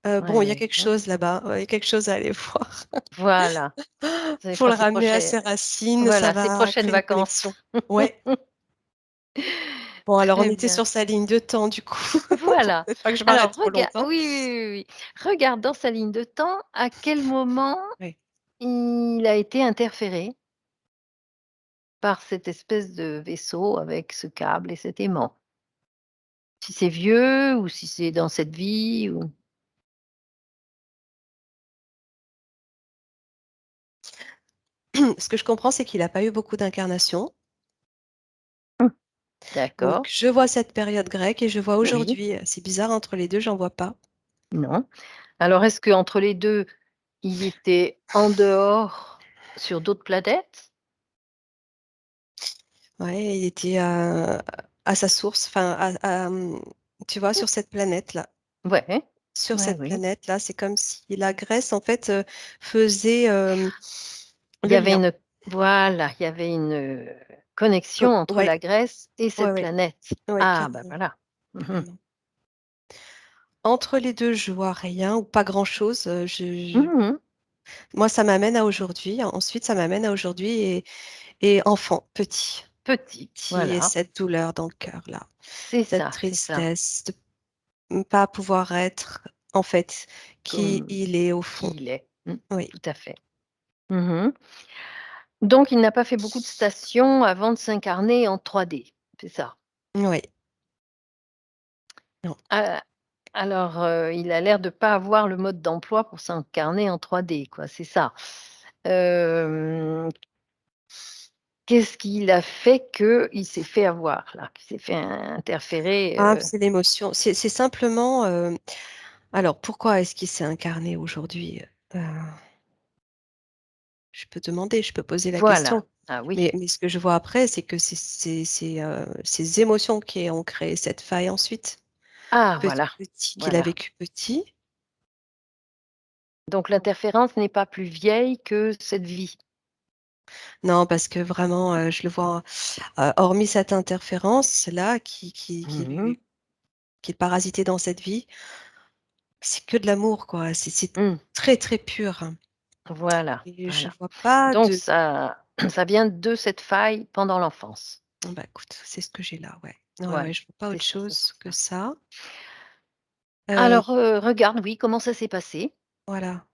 Bon, Ouais, il y a ouais, quelque ouais. chose là-bas, ouais, il y a quelque chose à aller voir. Voilà, c'est Faut pour le ses ramener à prochains ses racines, ça voilà, ses va prochaines créer une vacances. connexion. Ouais. Bon, alors on Très était bien. sur sa ligne de temps du coup. Faut Voilà. peut-être pas que je m'arrête Alors trop longtemps. oui, oui, oui, oui, oui. Regarde dans sa ligne de temps, à quel moment Ouais. il a été interféré par cette espèce de vaisseau avec ce câble et cet aimant. Si c'est vieux ou si c'est dans cette vie ou Ce que je comprends, c'est qu'il a pas eu beaucoup d'incarnations. mmh, Donc d'accord, je vois cette période grecque et je vois oui, aujourd'hui, c'est bizarre entre les 2, j'en vois pas. non. Alors est-ce qu'entre les 2, il était en dehors sur d'autres planètes? Ouais, il était, à sa source, enfin tu vois, sur cette planète-là. Ouais, Sur ouais, cette oui. planète-là, c'est comme si la Grèce, en fait, faisait, Il y le avait lien. une voilà, il y avait une, connexion entre Ouais, la Grèce et ouais, cette ouais, planète. ouais, Ah bah carrément, voilà. Mmh. carrément. Entre les 2, je vois rien ou pas grand-chose, Mmh. moi, ça m'amène à aujourd'hui. Ensuite, ça m'amène à aujourd'hui et enfant, petit. Petit, Petit et voilà. cette douleur dans le cœur là, C'est cette ça, c'est ça. tristesse de ne pas pouvoir être, en fait, qui Comme il est au qui fond. il est. Mmh, Oui, tout à fait. Mmh. Donc il n'a pas fait beaucoup de stations avant de s'incarner en 3D, c'est ça? oui, non. A alors, il a l'air de pas avoir le mode d'emploi pour s'incarner en 3D quoi, c'est ça? Hem, Qu'est-ce qu'il a fait qu'il s'est fait avoir là? Qu'il s'est fait interférer, Ah, c'est l'émotion. C'est simplement, alors pourquoi est-ce qu'il s'est incarné aujourd'hui? Je peux demander, je peux poser la voilà. question. Ah oui. Mais ce que je vois après, c'est que ses émotions qui ont créé cette faille ensuite. Ah voilà, Petit qu'il a voilà. vécu petit. Donc l'interférence n'est pas plus vieille que cette vie? Non, parce que vraiment, je le vois, hormis cette interférence-là Mmh. qui est parasité dans cette vie, c'est que de l'amour, quoi. C'est Mmh. très, très pur, hein, Voilà, et je voilà. vois pas Donc de. ça ça vient de cette faille pendant l'enfance? Bah, écoute, c'est ce que j'ai là, ouais. Ouais, ouais, Voilà, je vois pas c'est autre ça, c'est chose pour que ça. ça. Heu, Alors, regarde, oui, comment ça s'est passé? voilà.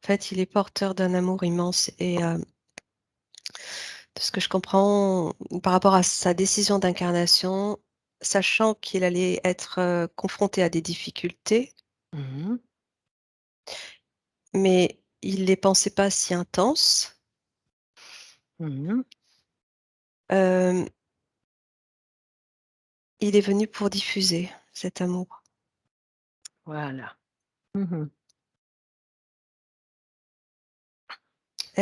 En fait, il est porteur d'un amour immense et de ce que je comprends, par rapport à sa décision d'incarnation, sachant qu'il allait être, confronté à des difficultés, Mmh. mais il les pensait pas si intenses. Mmh. Hem, il est venu pour diffuser cet amour. Voilà. Mmh.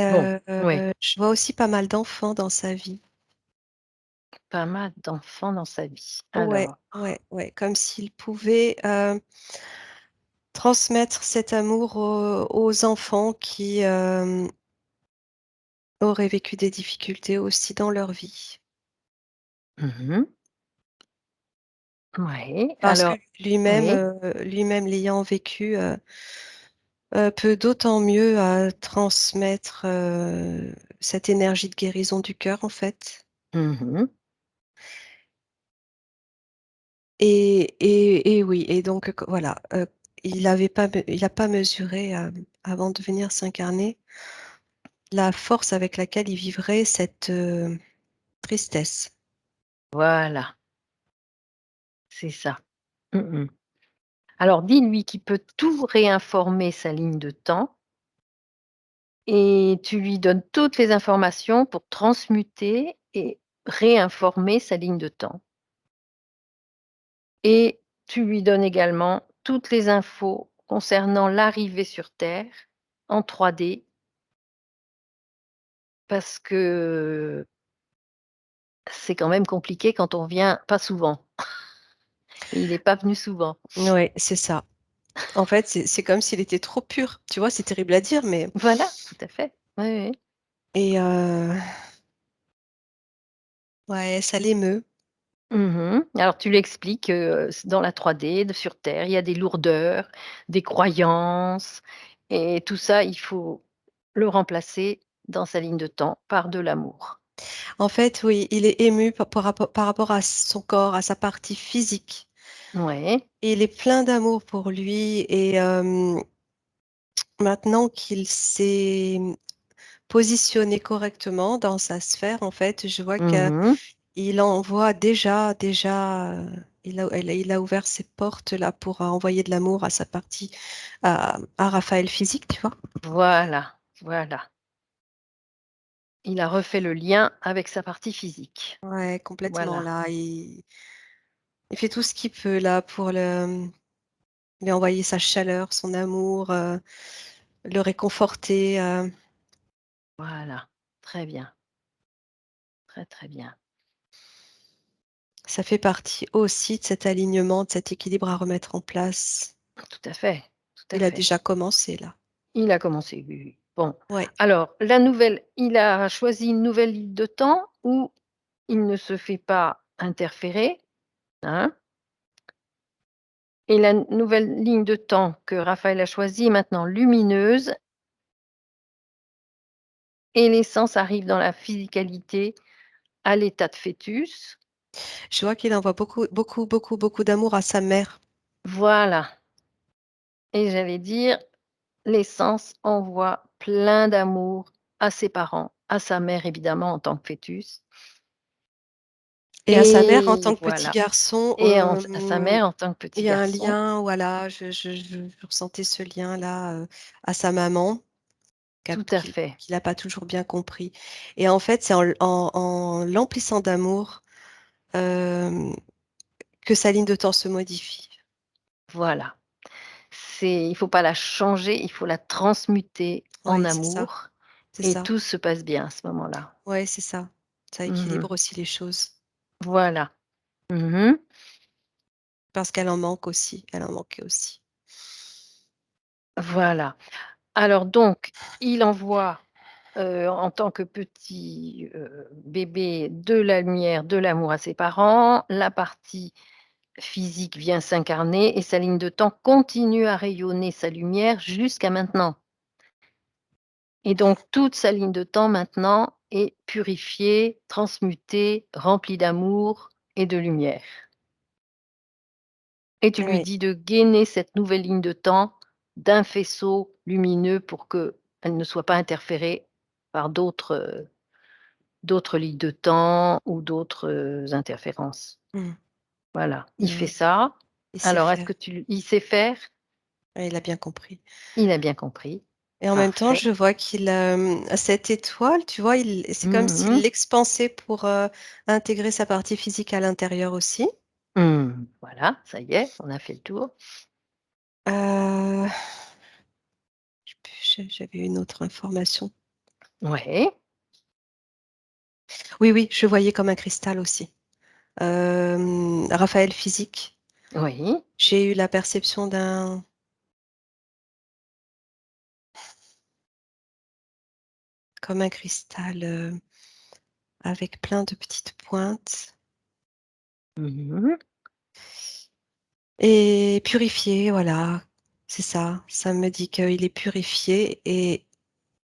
Bon, Heu, oui. je vois aussi pas mal d'enfants dans sa vie. pas mal d'enfants dans sa vie. Ouais, Alors, ouais, ouais, comme s'il pouvait, transmettre cet amour aux enfants qui, auraient vécu des difficultés aussi dans leur vie. mmh ouais, Parce que alors lui-même, oui, lui-même l'ayant vécu, peut d'autant mieux, transmettre, cette énergie de guérison du cœur, en fait. mmh Et oui, et donc voilà, il a pas mesuré, avant de venir s'incarner, la force avec laquelle il vivrait cette, tristesse. voilà, c'est ça. Mmh Alors dis-lui qu'il peut tout réinformer sa ligne de temps et tu lui donnes toutes les informations pour transmuter et réinformer sa ligne de temps et tu lui donnes également toutes les infos concernant l'arrivée sur terre en 3D parce que c'est quand même compliqué quand on vient pas souvent et il est pas venu souvent. Ouais, c'est ça. En fait, c'est comme s'il était trop pur, tu vois? C'est terrible à dire, mais Voilà, tout à fait. Oui, oui. et ouais, ça l'émeut. Alors tu lui expliques que, dans la 3D, de sur terre, il y a des lourdeurs, des croyances et tout ça, il faut le remplacer dans sa ligne de temps par de l'amour. En fait, oui, il est ému par rapport à son corps, à sa partie physique. Ouais. Et il est plein d'amour pour lui, et maintenant qu'il s'est positionné correctement dans sa sphère, en fait, je vois Mmh qu'il envoie déjà, il a ouvert ses portes là pour envoyer de l'amour à sa partie, à Raphaël physique, tu vois? Voilà, voilà. Il a refait le lien avec sa partie physique. Ouais, complètement Voilà, là, il fait tout ce qu'il peut là pour lui envoyer sa chaleur, son amour, le réconforter, voilà. Très bien, très, très bien. ça fait partie aussi de cet alignement, de cet équilibre à remettre en place. Tout à fait, tout à Il a fait. déjà commencé là. Il a commencé, oui, oui. Bon, Ouais. alors la nouvelle il a choisi une nouvelle ligne de temps où il ne se fait pas interférer, hein, et la nouvelle ligne de temps que Raphaël a choisie est maintenant lumineuse et l'essence arrive dans la physicalité à l'état de fœtus. Je vois qu'il envoie beaucoup d'amour à sa mère. Voilà, et j'allais dire, l'essence envoie plein d'amour à ses parents, à sa mère évidemment en tant que fœtus Et à sa mère en et tant que petit voilà, garçon, et à sa mère en tant que il petit y a un garçon. lien, voilà, je ressentais ce lien-là, à sa maman Tout à fait, qu'il a pas toujours bien compris, et en fait, c'est en l'emplissant d'amour, hem, que sa ligne de temps se modifie. voilà. Il faut pas la changer, il faut la transmuter en Ouais, c'est ça, amour c'est et ça. tout se passe bien à ce moment-là. Ouais, c'est ça. Ça Mmh équilibre aussi les choses, Voilà. Mmh parce qu'elle en manque aussi, elle en manquait aussi. Voilà. Alors donc, il envoie, en tant que petit, bébé de la lumière, de l'amour à ses parents. La partie physique vient s'incarner et sa ligne de temps continue à rayonner sa lumière jusqu'à maintenant. Et donc toute sa ligne de temps maintenant est purifiée, transmutée, remplie d'amour et de lumière. Et tu lui Oui, dis de gainer cette nouvelle ligne de temps d'un faisceau lumineux pour qu'elle ne soit pas interférée par d'autres lignes de temps ou d'autres, interférences. mmh, Voilà, il fait mmh, ça. il sait Alors est-ce faire, que il sait faire? ouais, il a bien compris, Il a bien compris. et en même temps, Parfait. je vois qu'il, cette étoile, tu vois, c'est comme Mmh s'il l'expansait pour, intégrer sa partie physique à l'intérieur aussi. Voilà, ça y est, on a fait le tour. Heu, je sais plus, j'avais une autre information. Ouais. Oui, oui, je voyais comme un cristal aussi. Raphaël physique. Oui. J'ai eu la perception d'un comme un cristal, avec plein de petites pointes Mmh. et purifié, voilà. C'est ça. Ça me dit qu'il est purifié et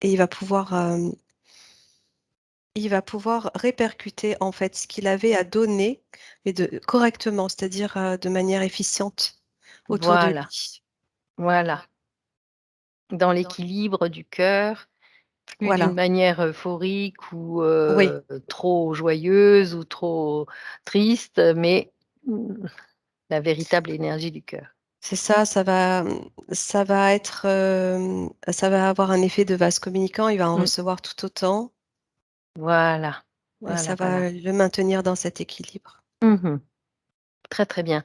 il va pouvoir répercuter, en fait, ce qu'il avait à donner, mais correctement, c'est-à-dire, de manière efficiente autour de Voilà, lui. voilà. Dans l'équilibre du cœur, plus d'une Voilà. manière euphorique ou Oui, trop joyeuse ou trop triste, mais mmh, la véritable énergie du cœur. c'est ça, ça va être, ça va avoir un effet de vase communicant, il va en Mmh, recevoir tout autant voilà, et voilà, ça voilà. va le maintenir dans cet équilibre. Mmh. Très, très bien.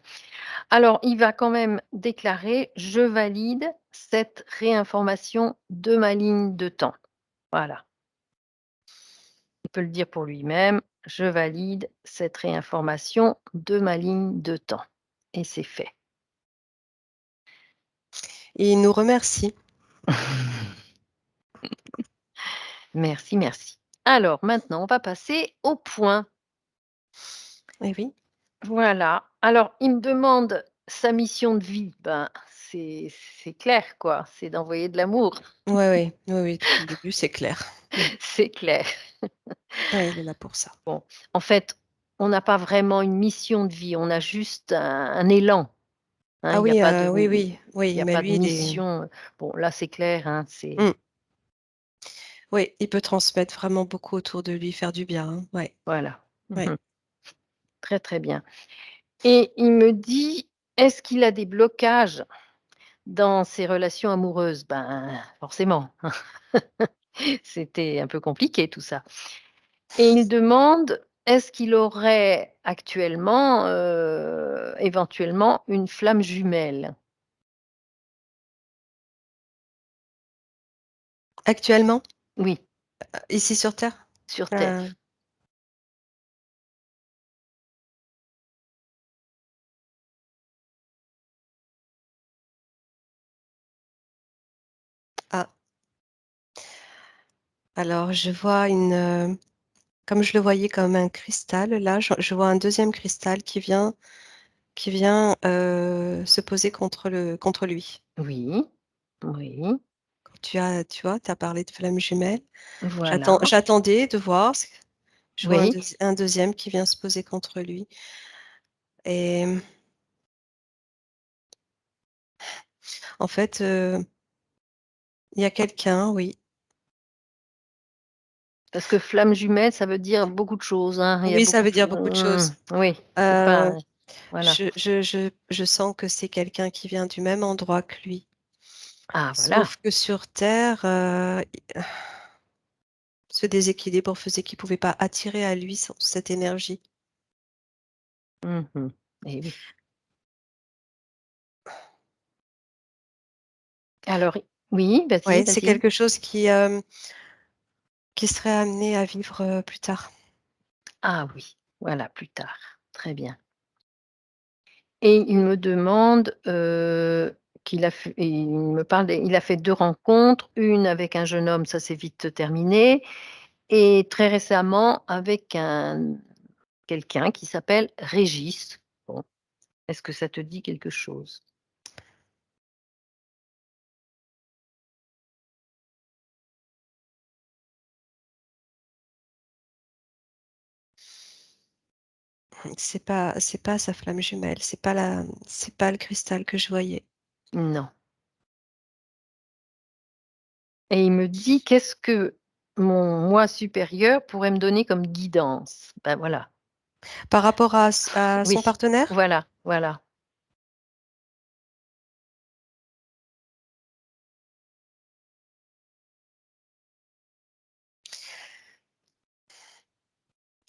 Alors il va quand même déclarer: «Je valide cette réinformation de ma ligne de temps». Voilà, il peut le dire pour lui-même: «Je valide cette réinformation de ma ligne de temps» et c'est fait. Et il nous remercie. Merci, merci. Alors maintenant, on va passer au point. Eh oui. Voilà. Alors, il me demande sa mission de vie. Ben, c'est clair, quoi. C'est d'envoyer de l'amour. Ouais, ouais, oui, oui, depuis le début, c'est clair. Mmh. C'est clair. Ouais, il est là pour ça. Bon, en fait, on n'a pas vraiment une mission de vie. On a juste un élan. Hein. Ah Il n'y a oui, pas de, oui, oui, il oui, y a mais pas de lui, il est mission. Bon, là, c'est clair. Hein, c'est mmh, oui, il peut transmettre vraiment beaucoup autour de lui, faire du bien, hein. Ouais, voilà. ouais. Mhm. Très, très bien. Et il me dit, est-ce qu'il a des blocages dans ses relations amoureuses? Ben, forcément, c'était un peu compliqué tout ça. Et il demande, est-ce qu'il aurait actuellement, éventuellement une flamme jumelle? Actuellement, Oui, ici sur terre? sur terre. Heu, ah, alors je vois comme je le voyais comme un cristal, là, je vois un deuxième cristal qui vient, se poser contre lui. Oui, oui, Quand tu vois, tu as parlé de flammes jumelles. voilà, J'attendais de voir ce je vois oui, un deuxième qui vient se poser contre lui et en fait, il y a quelqu'un, oui. parce que flamme jumelle, ça veut dire beaucoup de choses, hein. Il y a Oui, ça beaucoup veut de dire beaucoup de choses. oui, c'est Heu, pas voilà. je sens que c'est quelqu'un qui vient du même endroit que lui. Ah voilà. Sauf que sur terre, ce déséquilibre faisait qu'il pouvait pas attirer à lui cette énergie. Mmh. Et oui. Alors oui, vas-y, Ouais, c'est vas-y. quelque chose qui serait amené à vivre, plus tard. Ah oui, voilà, plus tard. Très bien. Et il me demande, qu'il a fait et il me parle il a fait 2 rencontres, une avec un jeune homme, ça s'est vite terminé et très récemment avec quelqu'un qui s'appelle Régis. Bon, est-ce que ça te dit quelque chose? C'est pas sa flamme jumelle, c'est pas le cristal que je voyais. Non. Et il me dit: «Qu'est-ce que mon moi supérieur pourrait me donner comme guidance?» Ben voilà. Par rapport à Oui, son partenaire? voilà, voilà.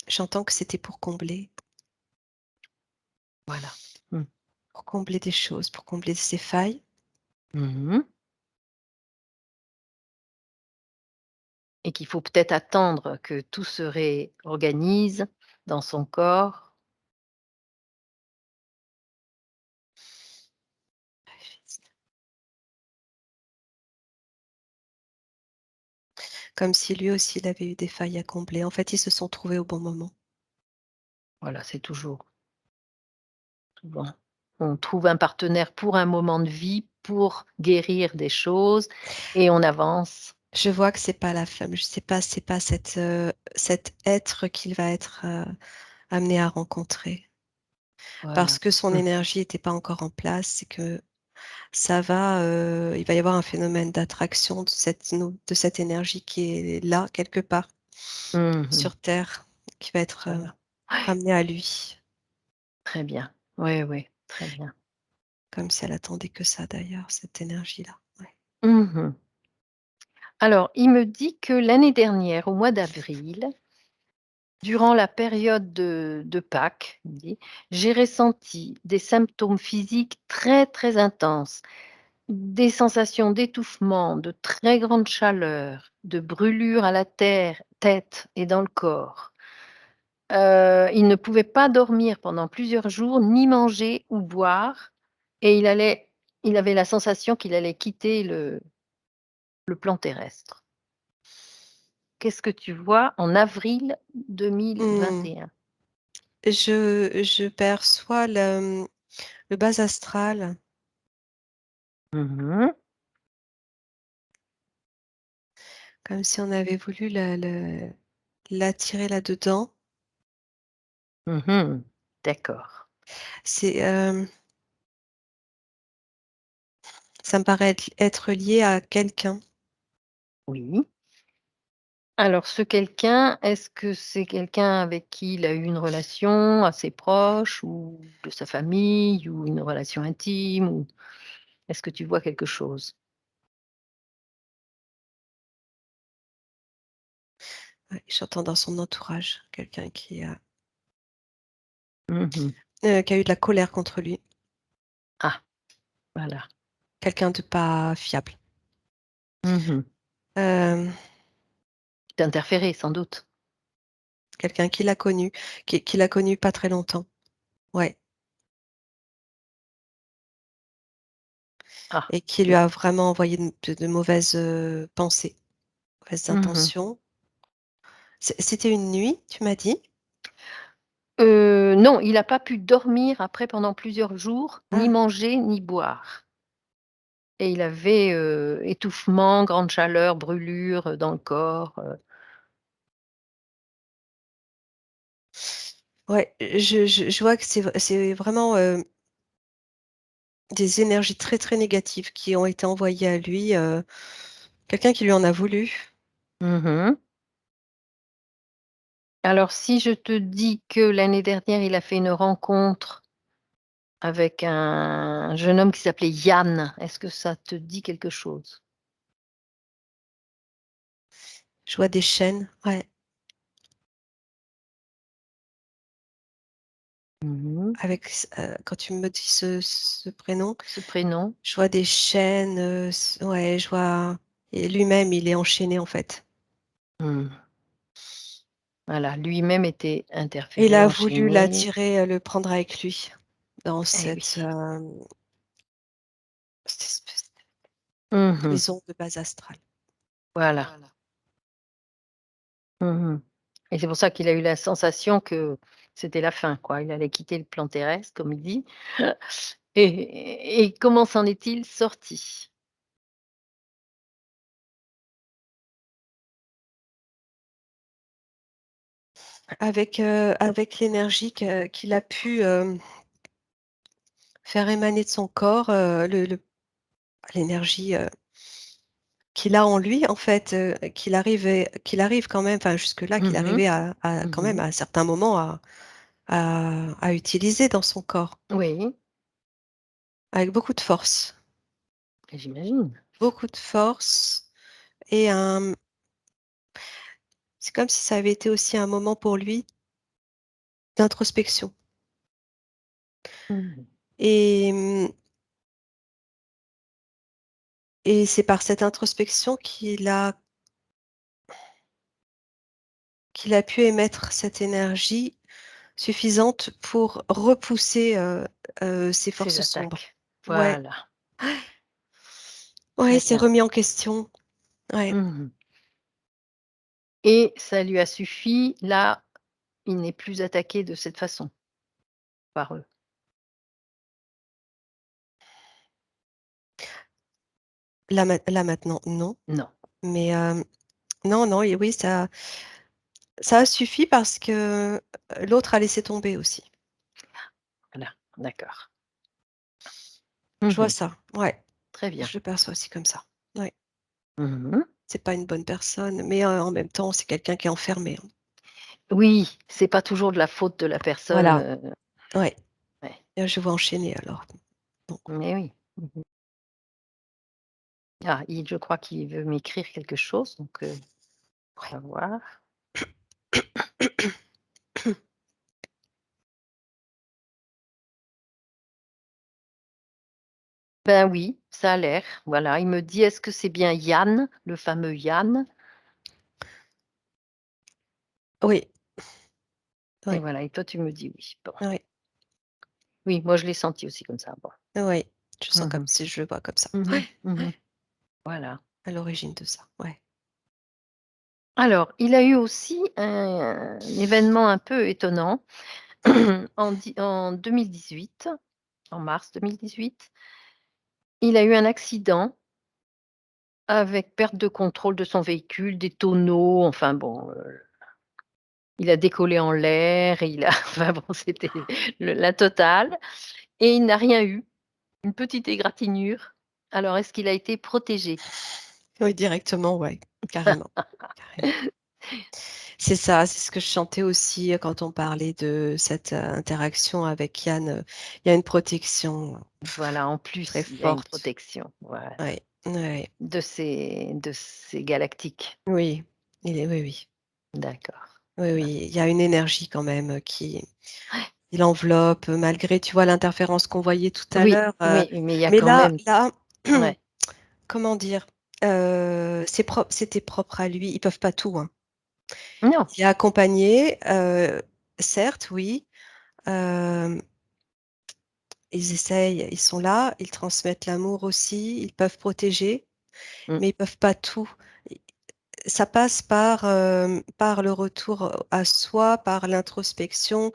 J'entends que c'était Voilà. Mmh. pour combler des choses, pour combler ses failles. Mmh. Et qu'il faut peut-être attendre que tout se réorganise dans son corps comme si lui aussi, il avait eu des failles à combler. En fait, ils se sont trouvés au bon moment. Voilà, c'est toujours souvent. On trouve un partenaire pour un moment de vie, pour guérir des choses et on avance. Je vois que c'est pas la femme, je sais pas, c'est pas cet être qu'il va être, amené à rencontrer. Parce Voilà. que son Mmh. énergie était pas encore en place, c'est que il va y avoir un phénomène d'attraction de cette énergie qui est là, quelque part, Mmh mh. sur terre, qui va être, Voilà. Ouais, ramenée à lui, très bien. Oui, oui, très bien. comme si elle attendait que ça d'ailleurs, cette énergie-là. Ouais. Mmh mh. Alors, il me dit que l'année dernière, au mois d'avril, durant la période de Pâques, il me dit, j'ai ressenti des symptômes physiques très, très intenses, des sensations d'étouffement, de très grande chaleur, de brûlure à la tête et dans le corps. Il ne pouvait pas dormir pendant plusieurs jours, ni manger ou boire et il avait la sensation qu'il allait quitter le plan terrestre. Qu'est-ce que tu vois en avril Mmh. 2021? Je perçois le bas astral, Mmh mh. comme si on avait voulu l'attirer là-dedans. Mmh mh. D'accord. C'est, ça me paraît être lié à quelqu'un. Oui. Alors ce quelqu'un, est-ce que c'est quelqu'un avec qui il a eu une relation assez proche ou de sa famille ou une relation intime ou est-ce que tu vois quelque chose? Ouais, j'entends dans son entourage quelqu'un Mmh mh. qui a eu de la colère contre lui, Ah, voilà. quelqu'un de pas fiable. Mmh mh. Hem, D'interférer sans doute. quelqu'un qui l'a connu, qui l'a connu pas très longtemps. Ouais, Ah, et qui lui oui. a vraiment envoyé de mauvaises, pensées, mauvaises Mmh mh. intentions. C'était une nuit, tu m'as dit? Non, il a pas pu dormir après pendant plusieurs jours, ni Ah, manger, ni boire et il avait, étouffement, grande chaleur, brûlure, dans le corps, ouais, je vois que c'est vraiment, des énergies très, très négatives qui ont été envoyées à lui, quelqu'un qui lui en a voulu. Mmh mh. Alors si je te dis que l'année dernière, il a fait une rencontre avec un jeune homme qui s'appelait Yann, est-ce que ça te dit quelque chose? Je vois des chaînes, ouais, Mmh mh. quand tu me dis ce prénom, Ce prénom? je vois des chaînes, ouais, je vois, et lui-même, il est enchaîné, en fait. Mmh. Voilà, lui-même était Et il interféré, a voulu enchaîné. l'attirer, le prendre avec lui dans Eh oui. cette espèce Mmh de mh. maison de base astrale. Voilà. Mmh mh. Et c'est pour ça qu'il a eu la sensation que c'était la fin, quoi. Il allait quitter le plan terrestre, comme il dit. Et comment s'en est-il sorti? Avec l'énergie qu'il a pu, faire émaner de son corps, l'énergie, qu'il a en lui, en fait, qu'il arrive quand même, enfin jusque-là, qu'il Mmh mh. arrivait à Mmh quand même mh. à certains moments à utiliser dans son corps, Oui, avec j'imagine. beaucoup de force, et c'est comme si ça avait été aussi un moment pour lui d'introspection, Mmh mh. et et c'est par cette introspection qu'il a pu émettre cette énergie suffisante pour repousser, ces Ces forces sombres. attaques. Ouais, Voilà, ouais, très c'est bien. remis en question. Ouais. Mmh mh. et ça lui a suffi. Là, il n'est plus attaqué de cette façon par eux. Là maintenant, non, Non, mais non, non et oui, ça a suffi parce que, l'autre a laissé tomber aussi. voilà, d'accord. Je vois Mmh. ça, ouais, Très bien. je le perçois aussi comme ça. Ouais, Mmh. c'est pas une bonne personne, mais en même temps, c'est quelqu'un qui est enfermé, hein. Oui, c'est pas toujours de la faute de la personne, Voilà, ouais, ouais, je vois enchaîner alors. Bon, mais oui. Mmh. Ah, je crois qu'il veut m'écrire quelque chose, donc ouais. on va voir. Ben oui, ça a l'air, voilà. Il me dit: «Est-ce que c'est bien Yann?» Le fameux Yann, Oui, et oui, voilà, et toi tu me dis oui. Bon, oui, oui, moi je l'ai senti aussi comme ça, bon. oui, je sens comme Mmh. si je le vois comme ça. Mmh Ouais, mh. Mmh. Voilà. à l'origine de ça, ouais. Alors, il a eu aussi un événement un peu étonnant en 2018, en mars 2018. Il a eu un accident avec perte de contrôle de son véhicule, des tonneaux, enfin bon, il a décollé en l'air et il a enfin bon, c'était la totale, et il n'a rien eu, une petite égratignure. Alors est-ce qu'il a été protégé? Oui, directement, ouais, carrément, carrément. C'est ça, c'est ce que je chantais aussi, quand on parlait de cette, interaction avec Yann, il y a une protection, Voilà, en très plus, il y a une forte. protection, voilà, Ouais, ouais, de ces galactiques. oui, il est oui, oui. D'accord. Oui, Bah, oui, il y a une énergie quand même, qui l'enveloppe, malgré, tu vois, l'interférence qu'on voyait tout à oui, l'heure, oui, mais il y a mais quand là même là, ouais. comment dire? C'était propre à lui. Ils peuvent pas tout, hein. Non. Il est accompagné, certes, oui, hem, ils essayent, ils sont là, ils transmettent l'amour aussi, ils peuvent protéger, Mmh, mais ils peuvent pas tout. I Ça passe par le retour à soi, par l'introspection,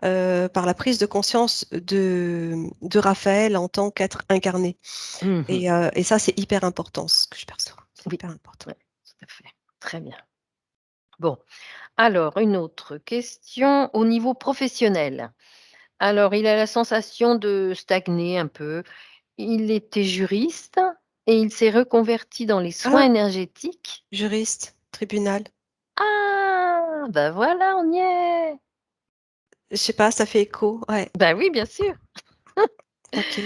par la prise de conscience de Raphaël en tant qu'être incarné mmh. et ça, c'est hyper important, ce que je perçois. C'est Oui, hyper important. ouais, tout à fait. Très bien. Bon, alors une autre question au niveau professionnel. Alors, il a la sensation de stagner un peu. Il était juriste et il s'est reconverti dans les soins Ah! énergétiques. Juriste, tribunal. Ah! Bah, voilà, on y est! Je sais pas, ça fait écho, ouais, Bah, oui, bien sûr. OK.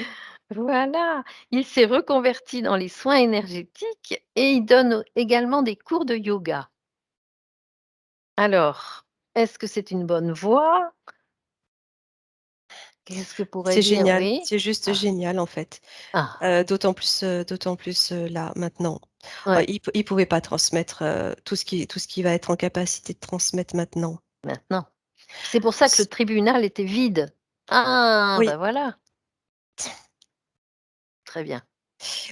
Voilà, il s'est reconverti dans les soins énergétiques et il donne également des cours de yoga. Alors, est-ce que c'est une bonne voie? Qu'est-ce que pourrait C'est dire? génial, Oui? c'est juste Ah, génial, en fait. ah, D'autant plus, là, maintenant. ouais, Il pouvait pas transmettre, tout ce qui va être en capacité de transmettre maintenant. maintenant. C'est pour ça que le S tribunal était vide. Ah, Oui, bah, voilà, très bien.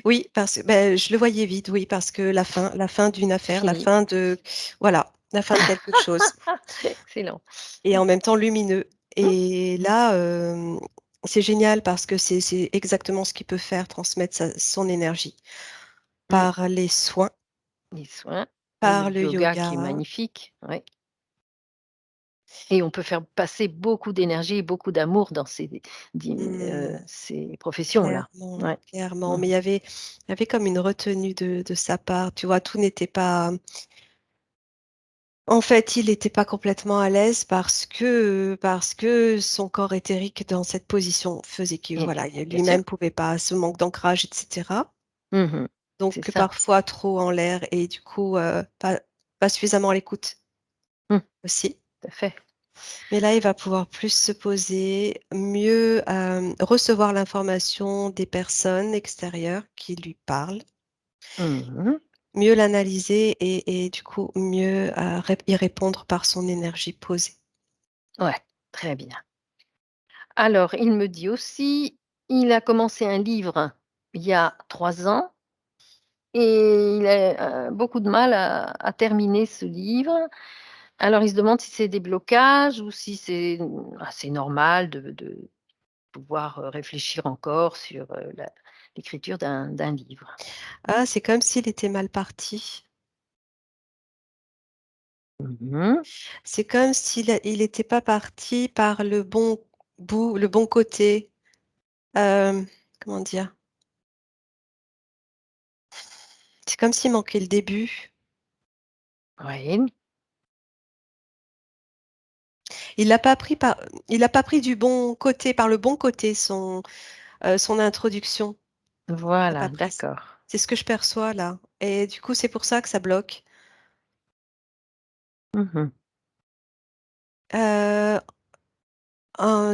oui, parce que beh, je le voyais vite, oui, parce que la fin d'une affaire, la Fini. fin de voilà, la fin de quelque chose Excellent. et en même temps lumineux Mmh, et là, c'est génial parce que c'est exactement ce qu'il peut faire, transmettre son énergie mmh, par les soins, les soins et le par le yoga qui est yoga. magnifique, oui, et on peut faire passer beaucoup d'énergie et beaucoup d'amour dans Mmh. ces professions-là. Clairement, Ouais. clairement, Mmh, mais il y avait comme une retenue de sa part, tu vois? Tout n'était pas en fait, il était pas complètement à l'aise parce que son corps éthérique dans cette position faisait que et voilà, bien sûr. lui-même pouvait pas, ce manque d'ancrage et cetera, Mmh. C'est donc ça. parfois trop en l'air et du coup, pas suffisamment à l'écoute Mmh, aussi. tout à fait. Mais là, il va pouvoir plus se poser, mieux, recevoir l'information des personnes extérieures qui lui parlent. Mmh. Mieux l'analyser et du coup, mieux, y répondre par son énergie posée. Ouais, très bien. Alors, il me dit aussi, il a commencé un livre il y a 3 ans et il a, beaucoup de mal à terminer ce livre. Alors il se demande si c'est des blocages ou si c'est, assez normal de pouvoir, réfléchir encore sur, l'écriture d'un livre. Ah, c'est comme s'il était mal parti. Mmh. C'est comme il était pas parti par le bon bout, le bon côté. Comment dire? C'est comme s'il manquait le début. Oui, Il l'a pas pris par il a pas pris du bon côté, par le bon côté son introduction. Il a voilà, pas pris. d'accord. C'est ce que je perçois là et du coup, c'est pour ça que ça bloque. Mmh. Heu,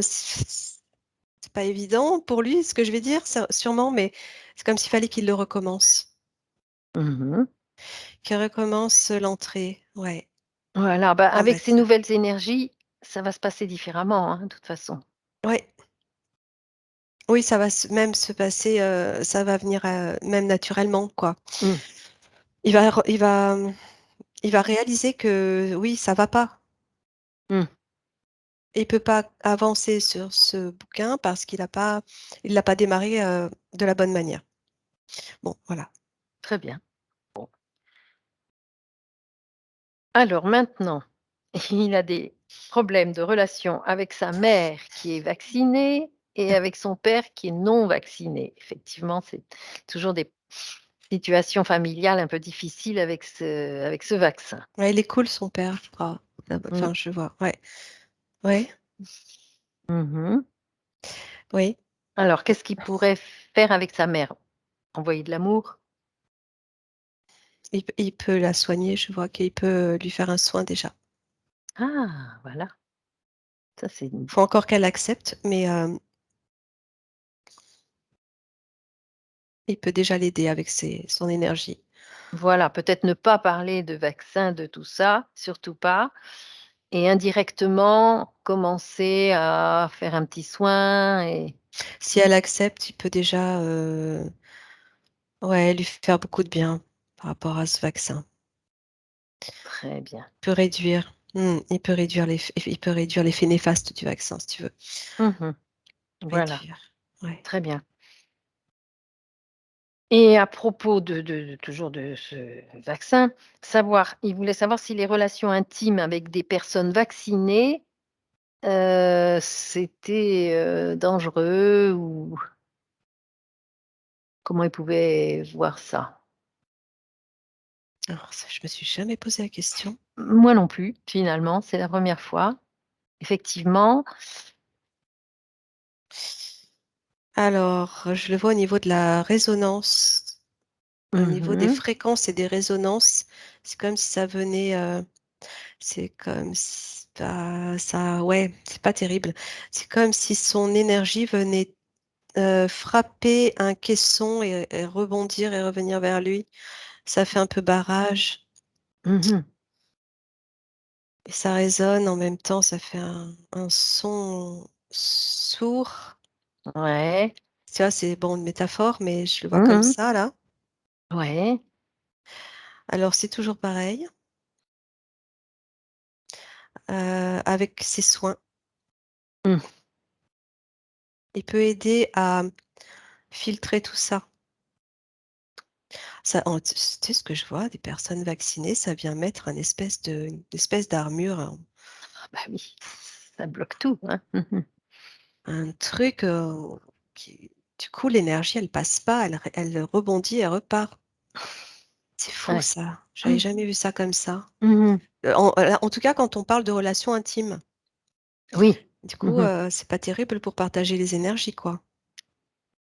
c'est pas évident pour lui ce que je vais dire, sûrement, mais c'est comme s'il fallait qu'il le recommence, Mmh. qu'il recommence l'entrée. Ouais, Voilà, bah, ça va avec être ces ça. nouvelles énergies, ça va se passer différemment, hein, de toute façon. Ouais, oui, ça va même se passer, ça va venir, même naturellement, quoi. Mmh. Il va re il va réaliser que oui, ça va pas. Mmh. Il peut pas avancer sur ce bouquin parce il l'a pas démarré, de la bonne manière. Bon, voilà. Très bien. Bon. Alors maintenant, il a des problèmes de relation avec sa mère qui est vaccinée et avec son père qui est non vacciné. Effectivement, c'est toujours des situations familiales un peu difficiles avec ce vaccin. Ouais, il est cool son père, je crois. Mmh. Enfin, je vois, ouais. Ouais, Mmh. oui. Alors qu'est-ce qu'il pourrait faire avec sa mère? Envoyer de l'amour? Il peut la soigner, je vois qu'il peut lui faire un soin déjà. Ah, voilà, ça c'est une Faut encore qu'elle accepte, mais il peut déjà l'aider avec son énergie. voilà, peut-être ne pas parler de vaccin, de tout ça, surtout pas. Et indirectement, commencer à faire un petit soin et Si elle accepte, il peut déjà, ouais, lui faire beaucoup de bien par rapport à ce vaccin. très bien. Il peut réduire l'effet néfaste du vaccin, si tu veux. Mmh. Voilà, Réduire, ouais. très bien. Et à propos de toujours de ce vaccin, il voulait savoir si les relations intimes avec des personnes vaccinées, c'était, dangereux ou comment il pouvait voir ça? Alors ça, je me suis jamais posé la question. Moi non plus, finalement, c'est la première fois. Effectivement. Alors, je le vois au niveau de la résonance, au niveau des Mmh. fréquences et des résonances. C'est comme si ça venait, c'est comme si ça ouais, c'est pas terrible. C'est comme si son énergie venait, frapper un caisson et rebondir et revenir vers lui. Ça fait un peu barrage Mmh. et ça résonne en même temps, ça fait un son sourd. Ouais. Tu vois, c'est bon, une métaphore, mais je le vois comme Mmh. ça là. Ouais. Alors c'est toujours pareil, avec ses soins. Mmh. Il peut aider à filtrer tout ça. Ça en tu sais ce que je vois des personnes vaccinées, ça vient mettre une espèce d'armure, Ah bah oui, ça bloque tout, hein. Mmh. un truc, qui du coup l'énergie elle passe pas, elle rebondit, elle repart. C'est fou Ouais. ça, j'avais jamais vu ça comme ça. Mmh. En tout cas quand on parle de relations intimes. Oui. Du coup, Mmh. c'est pas terrible pour partager les énergies, quoi.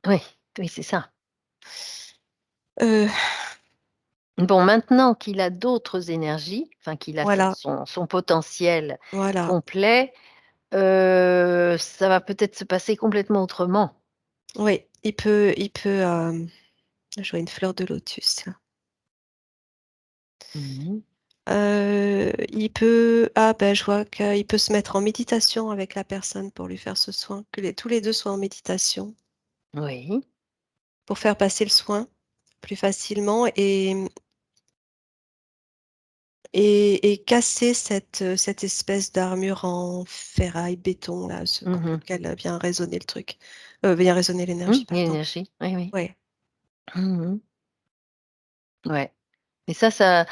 Oui, oui, c'est ça. Heu, Bon, maintenant qu'il a d'autres énergies, enfin qu'il a voilà, son potentiel voilà. complet, ça va peut-être se passer complètement autrement. Oui, je vois une fleur de lotus là. Mmh. Je vois qu'il peut se mettre en méditation avec la personne pour lui faire ce soin, que tous les 2 soient en méditation, Oui. pour faire passer le soin. plus facilement et casser cette espèce d'armure en ferraille, béton là, ce contre Mmh. lequel, vient résonner le truc, vient résonner l'énergie, pardon. L'énergie, oui, oui. Ouais. Mmh. Ouais. Et ça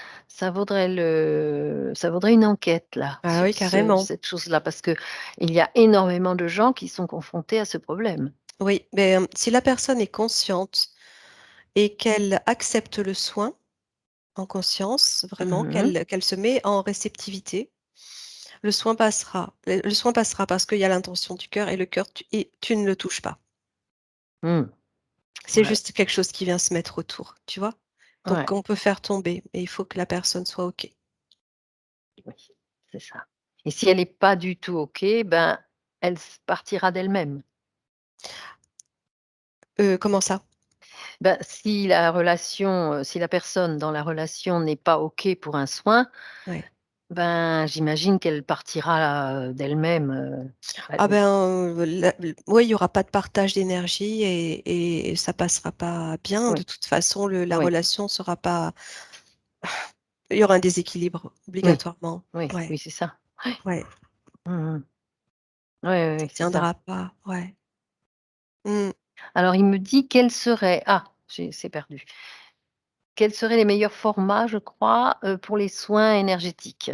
vaudrait une enquête là, Ah oui, sur carrément. cette chose-là, parce qu'il y a énormément de gens qui sont confrontés à ce problème. Oui, mais, si la personne est consciente et qu'elle accepte le soin en conscience, vraiment, Mmh. qu'elle se met en réceptivité, le soin passera. Le soin passera parce qu'il y a l'intention du cœur et le cœur tu ne le touches pas. Mmh. C'est Ouais, juste quelque chose qui vient se mettre autour, tu vois? Donc ouais, on peut faire tomber, mais il faut que la personne soit OK. oui, c'est ça. Et si elle est pas du tout OK, ben, elle partira d'elle-même. Comment ça? Ben, si la personne dans la relation n'est pas OK pour un soin, Ouais. ben, j'imagine qu'elle partira, d'elle-même, Ah elle ben, la l ouais, il y aura pas de partage d'énergie et ça passera pas bien. De oui, toute façon, le la oui, relation sera pas il y aura un déséquilibre oui, obligatoirement. oui, Ouais, oui, c'est ça. Ouais. ouais, Mmh mh. Ouais, ouais, ça ouais, c'est ça. tiendra pas, ouais. Mmh. Alors il me dit quels seraient c'est perdu. Quels seraient les meilleurs formats, je crois, pour les soins énergétiques?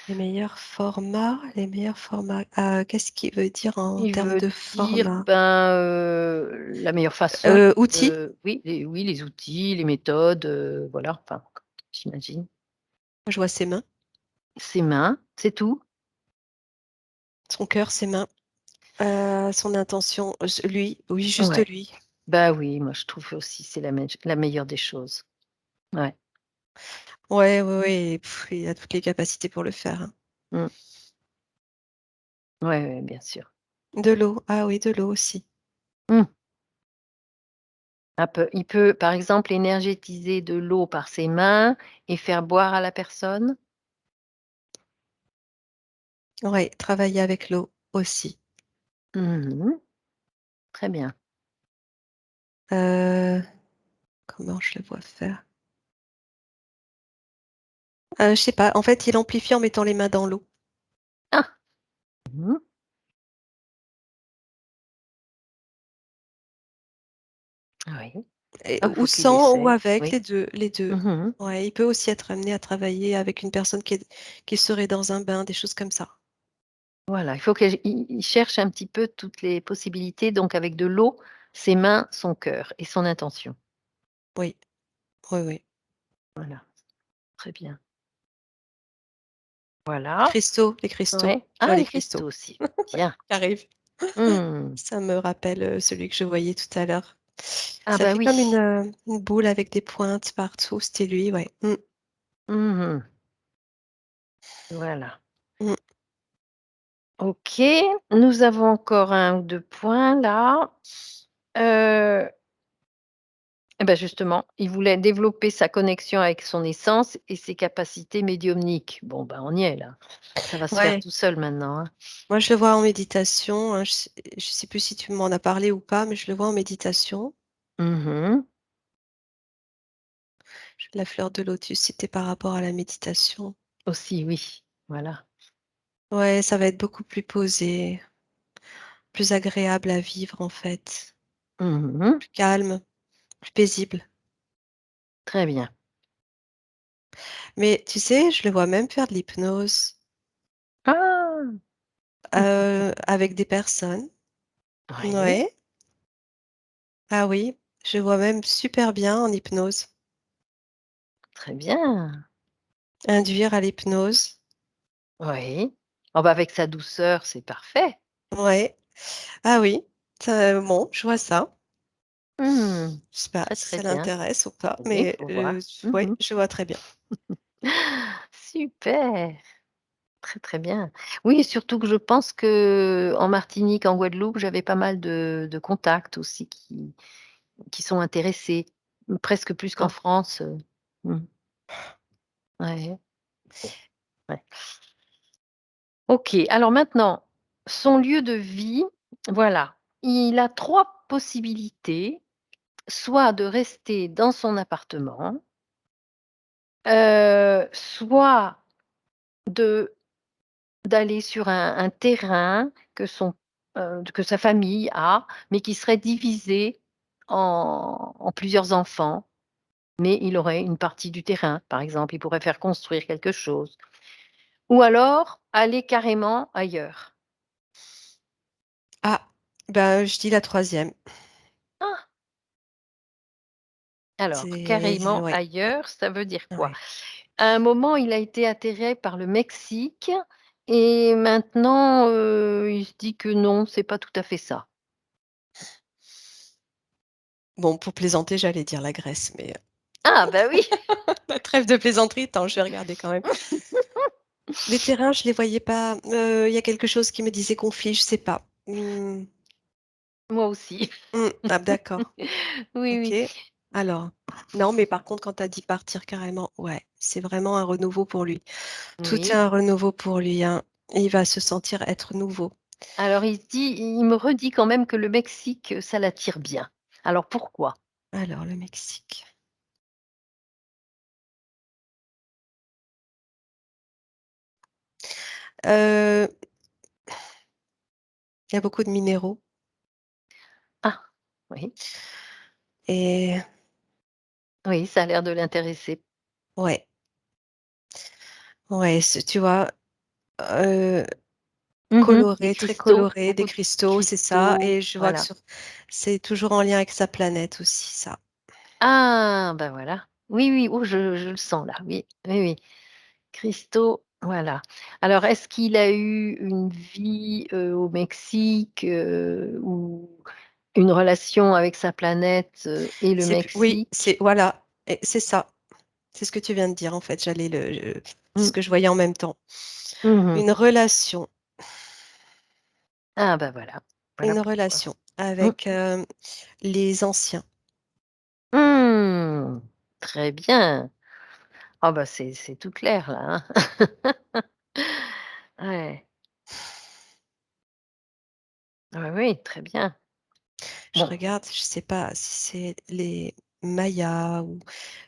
Les meilleurs formats, qu'est-ce qu'il veut dire en Il termes veut de dire, format? ben, la meilleure façon, Outils? oui, les outils, les méthodes, voilà, enfin, j'imagine. Je vois ses mains, Ses mains, c'est tout? son cœur, ses mains, son intention, lui, oui, juste Ouais. lui. Bah, oui, moi je trouve aussi c'est la meilleure des choses. Ouais. Ouais, ouais, ouais et il a toutes les capacités pour le faire, hein. Mmh. Ouais, ouais, bien sûr. De l'eau, ah oui, de l'eau aussi. Mmh. Il peut, par exemple, énergétiser de l'eau par ses mains et faire boire à la personne? Ouais, travailler avec l'eau aussi. Mmh. Très bien. Heu, comment je le vois faire? Je sais pas, en fait, il amplifie en mettant les mains dans l'eau Ah! Mmh. Oui. et Ah, ou faut qu'il sans ou essaye. avec, Oui. les 2, les 2. Mmh. Ouais, il peut aussi être amené à travailler avec une personne qui serait dans un bain, des choses comme ça. Voilà, il faut qu'il cherche un petit peu toutes les possibilités, donc avec de l'eau, ses mains, son cœur et son intention. Oui, oui, oui. Voilà, très bien. Voilà. Les cristaux, Ouais. tu vois Ah, les les cristaux cristaux aussi. Bien. qui arrivent. Mmh. Ça me rappelle, celui que je voyais tout à l'heure. Ah Ça bah fait oui. comme une boule avec des pointes partout, c'était lui, ouais. Mmh, Mmh. Voilà. mmh. OK, nous avons encore un ou 2 points là. Heu et bah, justement, il voulait développer sa connexion avec son essence et ses capacités médiumniques. Bon, bah, on y est là. Ça va se faire Ouais, tout seul maintenant, hein. moi je le vois en méditation, hein, je sais plus si tu m'en as parlé ou pas, mais je le vois en méditation. Mmh. La fleur de lotus, c'était par rapport à la méditation. Aussi, oui, voilà. Ouais, ça va être beaucoup plus posé, plus agréable à vivre en fait, Mmh. plus calme, plus paisible. Très bien. Mais tu sais, je le vois même faire de l'hypnose, Ah! avec des personnes. Oui, Ouais. Ah oui, je vois même super bien en hypnose. très bien. Induire à l'hypnose. Oui. Oh bah, avec sa douceur, c'est parfait. Ouais. Ah oui, ça, bon, je vois ça. Mmh. Je sais pas Très, si très ça bien. l'intéresse ou pas, Oui, mais faut voir. ouais, Mmh. je vois très bien. Super, très, très bien. Oui, surtout que je pense qu'en Martinique, en Guadeloupe, j'avais pas mal de contacts aussi qui sont intéressés, presque plus qu'en Ah, France, mmh. Ouais, bon, ouais. OK, alors maintenant, son lieu de vie, voilà. Il a 3. possibilité soit de rester dans son appartement, soit de d'aller sur un terrain que sa famille a, mais qui serait divisé en plusieurs enfants, mais il aurait une partie du terrain, par exemple, il pourrait faire construire quelque chose. Ou alors aller carrément ailleurs. Ah, bah, je dis la troisième. Ah! Alors C'est carrément ouais, ailleurs, ça veut dire quoi? ouais. À un moment, il a été atterré par le Mexique et maintenant, il se dit que non, c'est pas tout à fait ça. Bon, pour plaisanter, j'allais dire la Grèce, mais Ah bah oui! la trêve de plaisanterie, attends, je vais regarder quand même. Les terrains, je les voyais pas, il y a quelque chose qui me disait conflit, je sais pas. Moi aussi. Ah d'accord, Oui, OK. oui. Alors, non, mais par contre, quand tu as dit partir carrément, ouais, c'est vraiment un renouveau pour lui. Tout est Oui. un renouveau pour lui, hein. Il va se sentir être nouveau. Alors il me redit quand même que le Mexique, ça l'attire bien. Alors pourquoi? Alors le Mexique. Heu, il y a beaucoup de minéraux Ah! Oui, et oui, ça a l'air de l'intéresser. ouais, ouais, tu vois, heu, Mmh. Des coloré, très cristaux, coloré, des beaucoup de cristaux, c'est ça cristaux, et je vois que voilà. sur c'est toujours en lien avec sa planète aussi ça. Ah! Bah voilà. Oui, oui, oh je le sens là, oui, oui, oui. Cristaux, voilà. Alors est-ce qu'il a eu une vie, au Mexique, ou une relation avec sa planète, et le C'est p oui, c'est Mexique? voilà et c'est ça. C'est ce que tu viens de dire en fait, j'allais le je c'est ce Mmh. que je voyais en même temps. Mmh. Une relation Ah bah voilà, voilà une pourquoi. relation Mmh. avec, les anciens. Mmh. Très bien. Ah bah c'est tout clair là, hein. Ouais. Oui, oui, très bien. Je Bon. regarde, je sais pas si c'est les Mayas ou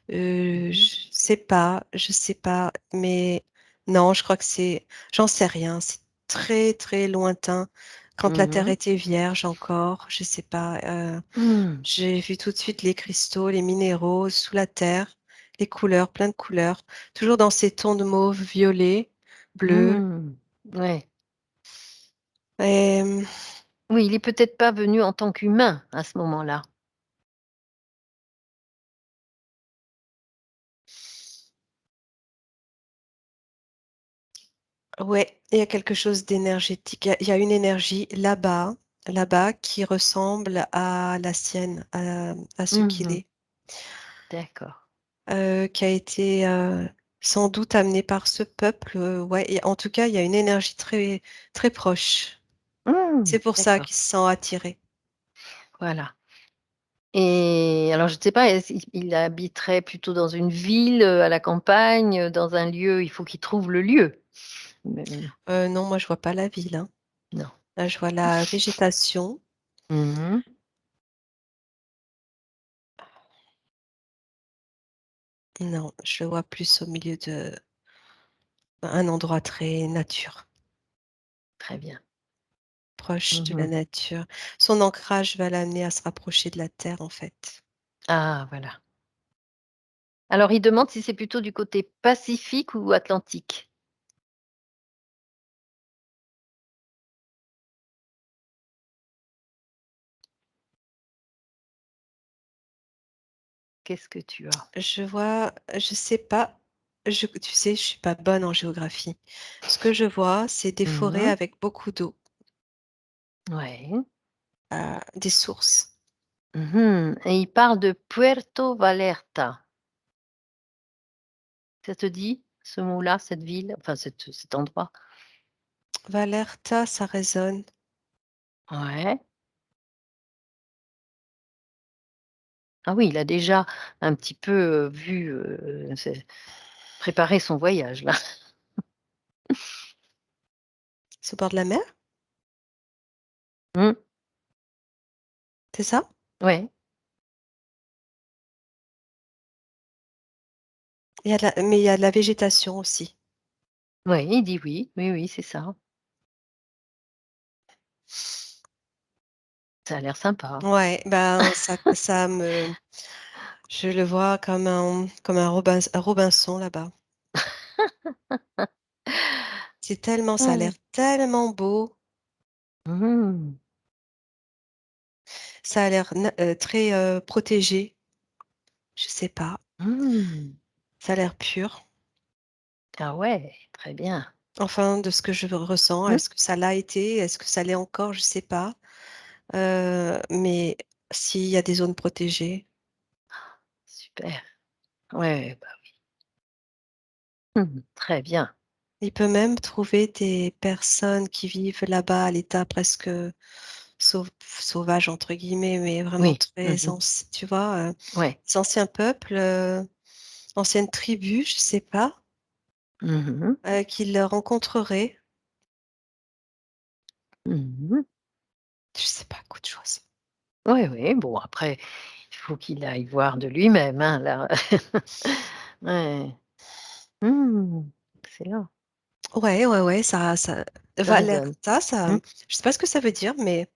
Mmh. je sais pas, mais non, je crois que c'est j'en sais rien, c'est très, très lointain. Quand la terre Mmh. était vierge encore, je sais pas, Mmh. j'ai vu tout de suite les cristaux, les minéraux sous la terre, les couleurs, plein de couleurs, toujours dans ces tons de mauve, violet, bleu, Mmh. Ouais. hem, Oui, il est peut-être pas venu en tant qu'humain à ce moment-là. ouais, il y a quelque chose d'énergétique. Il y a une énergie là-bas qui ressemble à la sienne, à ce qu'il Mmh. est, D'accord. qui a été, sans doute amené par ce peuple, ouais et en tout cas, il y a une énergie très très proche. Mmh. C'est pour ça D'accord, qu'il se sent attiré. voilà. Et alors je ne sais pas, est-ce il habiterait plutôt dans une ville, à la campagne, dans un lieu? Il faut qu'il trouve le lieu. Mais Non, moi je vois pas la ville, hein. non. Là, je vois la végétation. Mmh. Non, je le vois plus au milieu de un endroit très nature, Très bien. proche de la Mmh. nature. Son ancrage va l'amener à se rapprocher de la terre, en fait. Ah voilà. Alors il demande si c'est plutôt du côté Pacifique ou Atlantique? Qu'est-ce que tu as? Je vois, je sais pas, tu sais, je suis pas bonne en géographie. Ce que je vois, c'est des forêts Mmh. avec beaucoup d'eau, Ouais. des sources. Mmh et il parle de Puerto Vallarta. Ça te dit, ce mot-là, cette ville, enfin cet endroit? Valerta, ça résonne. Ouais. Ah oui, il a déjà un petit peu, vu, préparé son voyage là. C'est au bord de la mer? Mmh. c'est ça? Ouais, Mais il y a de la végétation aussi. ouais, il dit oui. Oui, oui, c'est ça. Ça a l'air sympa. Ouais, ben, ça me je le vois comme un Robinson là-bas. Ça a l'air Mmh. tellement beau, Mmh. ça a l'air très, protégé, je sais pas, Mmh. ça a l'air pur. Ah ouais, très bien. Enfin, de ce que je ressens, Mmh. est-ce que ça l'a été? Est-ce que ça l'est encore? Je sais pas, mais s'il y a des zones protégées, Super. Ouais, bah, mmh, très bien. il peut même trouver des personnes qui vivent là-bas à l'état presque «sauvage» entre guillemets, mais vraiment Oui. Mmh très mh. tu vois, Ouais. des anciens peuples, anciennes tribus, je sais pas, Mmh mh. qu'il rencontrerait. Mmh mh. Je sais pas, beaucoup de choses. Oui, oui, bon après, il faut qu'il aille voir de lui-même, hein, là. Ouais. Mmh. Excellent. Ouais, ouais, ouais, ça Ça résonne. Valerta, ça Mmh. je sais pas ce que ça veut dire, mais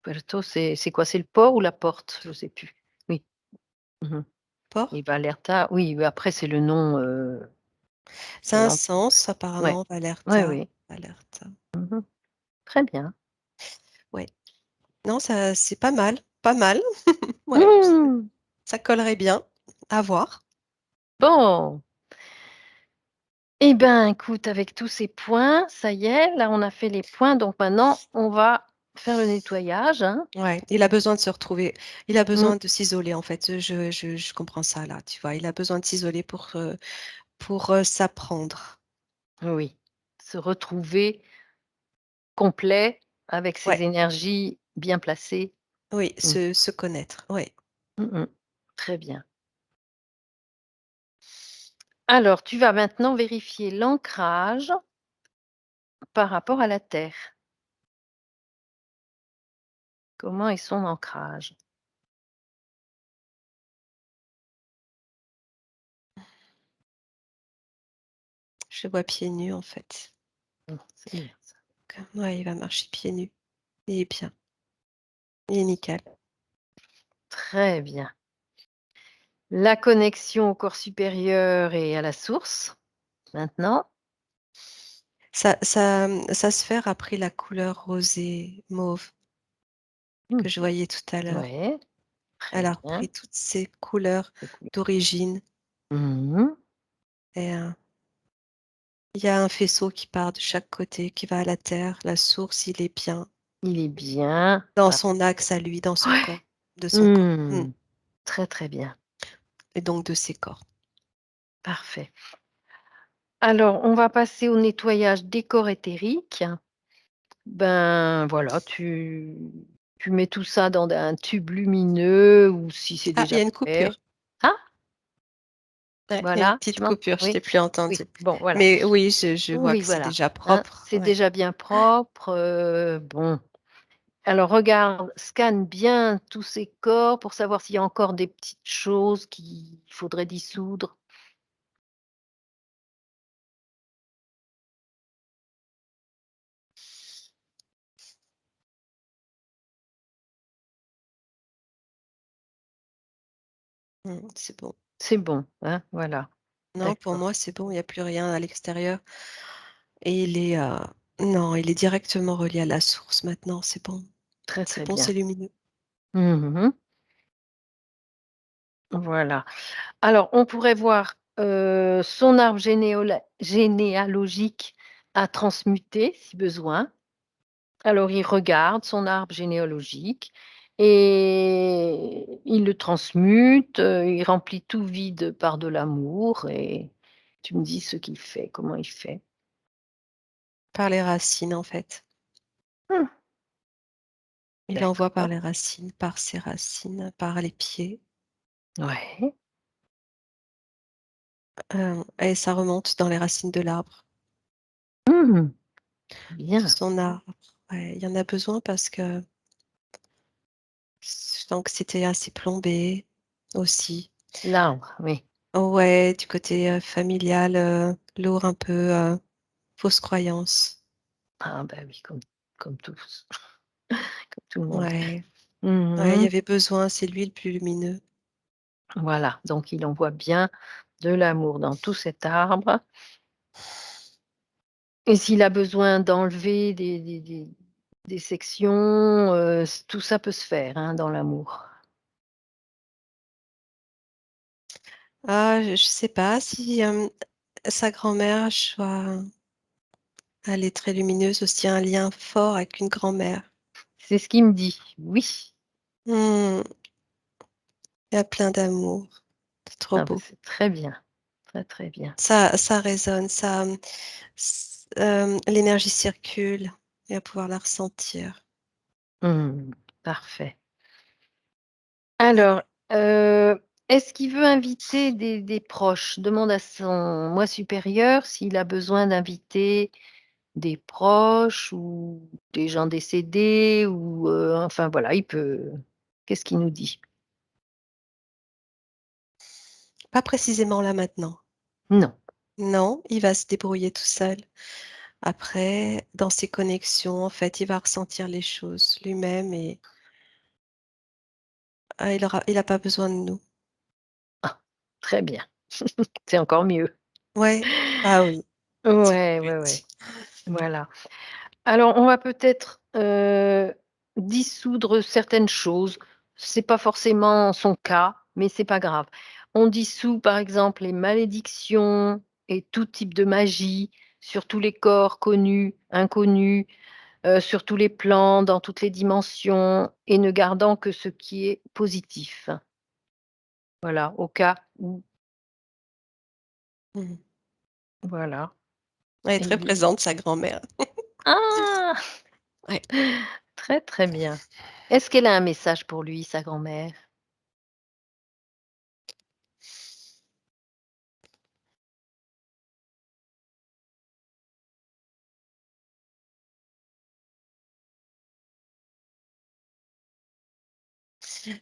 Puerto, c'est quoi? C'est le port ou la porte? Je sais plus. Oui. Mmh mh. port, Et Vallerta, oui, mais après c'est le nom, de ça a un l'empire. sens Ouais. apparemment, Ouais, Valerta, oui. Valerta. Mmh mh. Très bien. Ouais. Non, ça c'est pas mal, pas mal. Ouais, Mmh. ça collerait bien, à voir. Bon. Eh ben, écoute, avec tous ces points, ça y est, là, on a fait les points, donc maintenant, on va faire le nettoyage, hein. Ouais, il a besoin de se retrouver. Il a Mmh. besoin de s'isoler en fait, je comprends ça là, tu vois? Il a besoin de s'isoler pour, s'apprendre. Oui. Se retrouver complet avec Ouais, ses énergies bien placées. oui, Mmh. se connaître, ouais. Mmh mh. Très bien. Alors, tu vas maintenant vérifier l'ancrage par rapport à la terre. Comment est son ancrage? Je le vois pieds nus en fait. Mmh, c'est bien ça. Ouais, il va marcher pieds nus. Il est bien, il est nickel. Très bien. La connexion au corps supérieur et à la source, maintenant. Sa sphère a pris la couleur rosée mauve Mmh. que je voyais tout à l'heure. Ouais, Elle très a bien. repris toutes ses couleurs C'est cool. d'origine Mmh mh. et il y a un faisceau qui part de chaque côté, qui va à la terre. La source, il est bien Il est bien. dans son axe à lui, dans son Ouais. corps, de son corps. Mmh. Très, très bien. Et donc de ses corps. Parfait. Alors, on va passer au nettoyage des corps éthériques. Ben, voilà, tu mets tout ça dans un tube lumineux ou si c'est Ah, il déjà y a une fait. coupure. Ah! Ouais, il y a une Voilà, tu petite m'en coupure, je oui, t'ai plus oui, entendu. bon, voilà. Mais oui, je vois Oui, que c'est voilà, déjà hein, propre. c'est Ouais. déjà bien propre, bon. Alors regarde, scanne bien tous ces corps pour savoir s'il y a encore des petites choses qu'il faudrait dissoudre. C'est bon. C'est bon, hein, voilà, Non, pour d'accord, moi, c'est bon, il y a plus rien à l'extérieur et non, il est directement relié à la source maintenant, c'est bon. très, C'est très bon, bien. c'est lumineux. Mmh. Voilà. Alors on pourrait voir, son arbre généalogique à transmuter si besoin. Alors il regarde son arbre généalogique et il le transmute, il remplit tout vide par de l'amour et tu me dis ce qu'il fait, comment il fait. Par les racines, en fait. Mmh, Il envoie par d'accord. les racines, par ses racines, par les pieds, Ouais. et ça remonte dans les racines de l'arbre, Mmh, de bien. son arbre. Ouais, il y en a besoin parce que Donc c'était assez plombé aussi. L'arbre, oui. Ouais, du côté, familial, lourd un peu, fausses croyances. Ah bah oui, comme tous, comme tout le monde. Ouais, ouais, il y Mmh. avait besoin, c'est lui le plus lumineux. Voilà, donc il envoie bien de l'amour dans tout cet arbre et s'il a besoin d'enlever des sections, tout ça peut se faire, hein, dans l'amour. Ah, je sais pas si, sa grand-mère soit elle est très lumineuse aussi, un lien fort avec une grand-mère. C'est ce qu'il me dit, oui. Mmh, il y a plein d'amour, c'est trop Ah bah, beau. c'est très bien, très, très bien. Ça résonne, l'énergie circule, il va pouvoir la ressentir. Mmh, parfait. Ouais. Alors, est-ce qu'il veut inviter des proches? Demande à son moi supérieur s'il a besoin d'inviter des proches ou des gens décédés ou, enfin voilà, il peut qu'est-ce qu'il nous dit? Pas précisément là maintenant. Non. Non, il va se débrouiller tout seul. Après, dans ses connexions, en fait, il va ressentir les choses lui-même et il a pas besoin de nous. Ah, très bien, c'est encore mieux. Ouais, ah oui, c'est le Ouais, ouais, but. ouais, voilà. Alors on va peut-être, dissoudre certaines choses. C'est pas forcément son cas, mais c'est pas grave. On dissout par exemple les malédictions et tout type de magie sur tous les corps connus, inconnus, sur tous les plans, dans toutes les dimensions et ne gardant que ce qui est positif. Voilà, au cas où Mmh. voilà Elle est et très il présente, sa grand-mère. ah! Ouais. Très, très bien. Est-ce qu'elle a un message pour lui, sa grand-mère?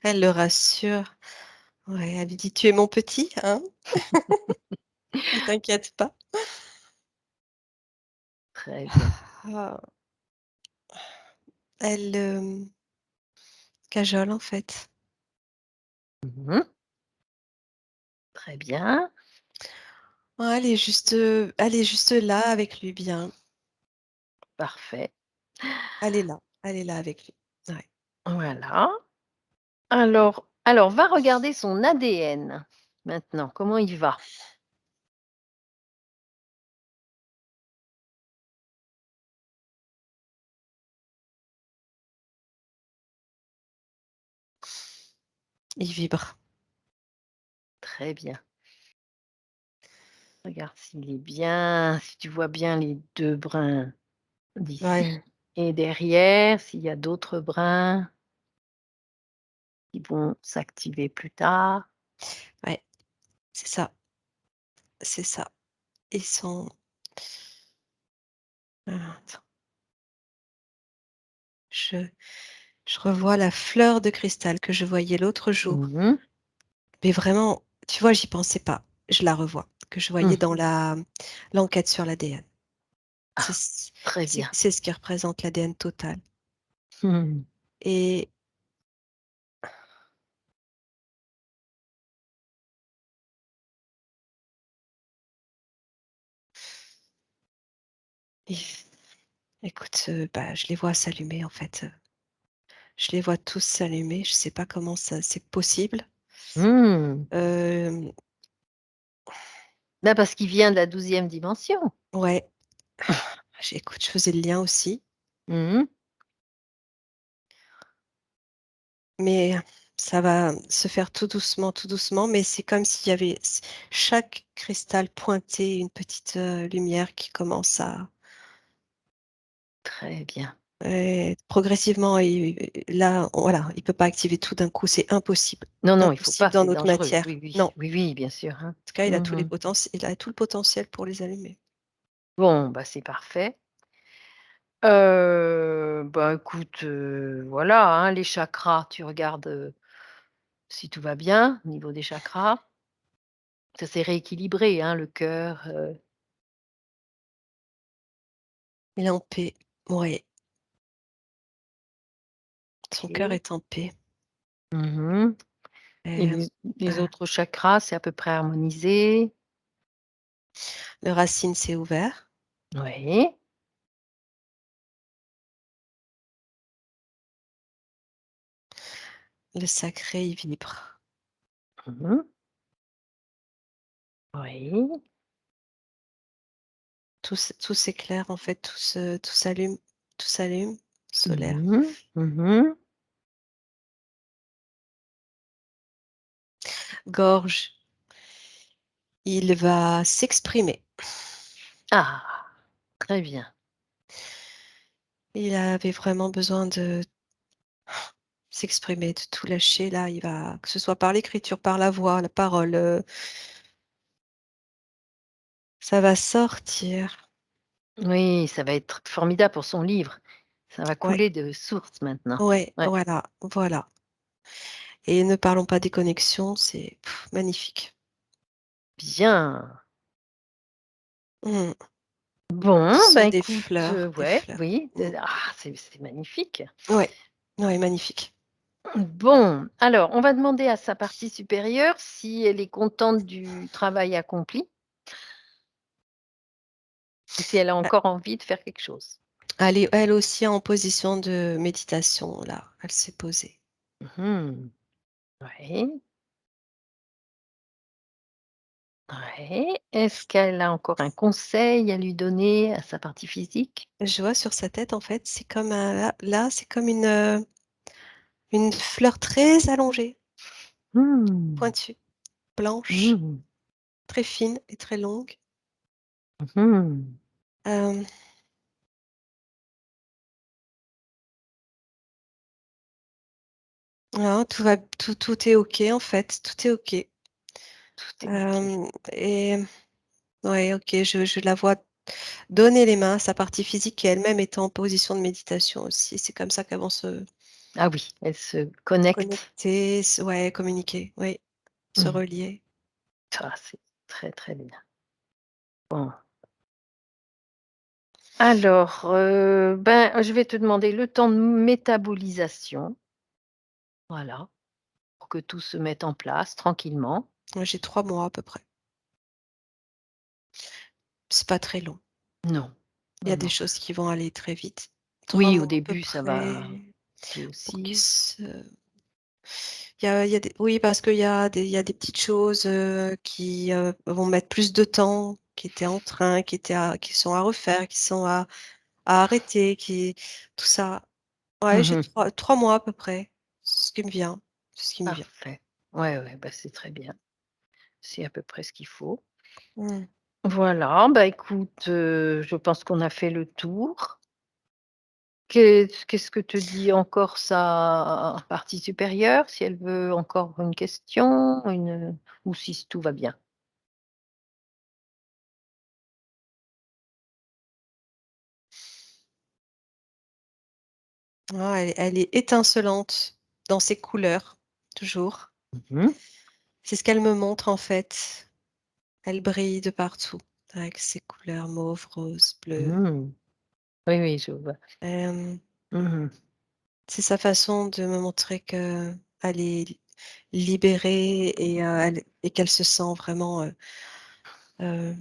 Elle le rassure. Ouais, elle lui dit: «Tu es mon petit, hein, ne t'inquiète pas». Très bien. Ah, elle le cajole, en fait. Mmh. Très bien, Ouais, elle est juste là avec lui bien. parfait. Elle est là avec lui. Ouais. Voilà. Alors va regarder son ADN maintenant, comment il va? Il vibre. Très bien. Regarde s'il est bien, si tu vois bien les 2 brins d'ici Ouais, et derrière, s'il y a d'autres brins qui vont s'activer plus tard. ouais, c'est ça, c'est ça. Ils sont attends, je je revois la fleur de cristal que je voyais l'autre jour, Mmh. mais vraiment, tu vois, j'y pensais pas. Je la revois, que je voyais Mmh. dans l'enquête sur l'ADN. C'est Ah, très bien. c'est ce qui représente l'ADN total Mmh. et et écoute, bah, je les vois s'allumer en fait, je les vois tous s'allumer, je sais pas comment ça c'est possible. Mmh. Hem, Bah, parce qu'il vient de la 12e dimension. ouais, écoute, je faisais le lien aussi, Mmh. mais ça va se faire tout doucement, mais c'est comme s'il y avait chaque cristal pointait une petite, lumière qui commence à Très bien. progressivement et là, voilà, il peut pas activer tout d'un coup, c'est impossible. Non, non, il faut Impossible pas, dans c'est notre dangereux. matière. Oui, oui. Non, en Oui, oui, bien sûr, hein. tout cas, Mmh. il a tout le potentiel pour les allumer. Bon, bah, c'est parfait. Bah, écoute, voilà, hein, les chakras, tu regardes, si tout va bien au niveau des chakras. Ça s'est rééquilibré, hein, le cœur, Il est en paix. Ouais, son cœur OK. est en paix. Mmh. Et Et les ah, autres chakras, c'est à peu près harmonisé? le racine s'est ouvert, Oui. le sacré, il vibre. Mmh. Oui. Tout s'éclaire en fait, tout s'allume, solaire. Mmh mh. Mmh. Gorge, il va s'exprimer. Ah! Très bien. Il avait vraiment besoin de s'exprimer, de tout lâcher là, il va que ce soit par l'écriture, par la voix, la parole, ça va sortir. Oui, ça va être formidable pour son livre. Ça va Ouais, couler de source maintenant. ouais, Ouais. voilà, voilà et ne parlons pas des connexions, c'est magnifique. Bien. Mmh. Bon, Ce ben sont écoute, des ouais, fleurs. oui, Mmh. c'est magnifique. Ouais, ouais, magnifique. Bon, alors on va demander à sa partie supérieure si elle est contente du travail accompli ou si elle a Ah, encore envie de faire quelque chose. elle est elle aussi en position de méditation là, elle s'est posée. Mmh. Ouais, ouais. Est-ce qu'elle a encore un conseil à lui donner à sa partie physique? Je vois sur sa tête en fait, c'est comme un là, c'est comme une fleur très allongée, Mmh. pointue, blanche, Mmh. très fine et très longue. Mmh. Hem, non, tout est OK en fait, tout est OK. Tout est OK. Et ouais, OK, je la vois donner les mains à sa partie physique et elle-même est en position de méditation aussi. C'est comme ça qu'elles vont Ah oui, elle se se connecte. connecter, ouais, communiquer, oui, se Mmh. relier. Ça, c'est très, très bien. Bon. Alors, ben, je vais te demander le temps de métabolisation, voilà, pour que tout se mette en place tranquillement. Moi, j'ai 3 mois à peu près. C'est pas très long. Non, Il y a non, des non. choses qui vont aller très vite. 3 Oui, au mois à peu début, ça va près aller pour qu'ils aussi. se il y a des oui, parce qu'il y a des petites choses, qui, vont mettre plus de temps, qui étaient en train, qui sont à refaire, qui sont à arrêter, tout ça. Ouais, j'ai Mmh. 3 mois à peu près. C'est ce qui me vient, c'est ce qui me vient. Parfait. Ouais, ouais, bah, c'est très bien. C'est à peu près ce qu'il faut. Mmh. Voilà, bah, écoute, je pense qu'on a fait le tour. Qu'est-ce que te dit encore sa partie supérieure? Si elle veut encore une question, ou si tout va bien? Ah, elle est étincelante dans ses couleurs, toujours. Mmh. C'est ce qu'elle me montre en fait. Elle brille de partout avec ses couleurs mauve, rose, bleu. Mmh. Oui, oui, je vois. Hem, Mmh. c'est sa façon de me montrer qu'elle est libérée et qu'elle se sent vraiment, heu,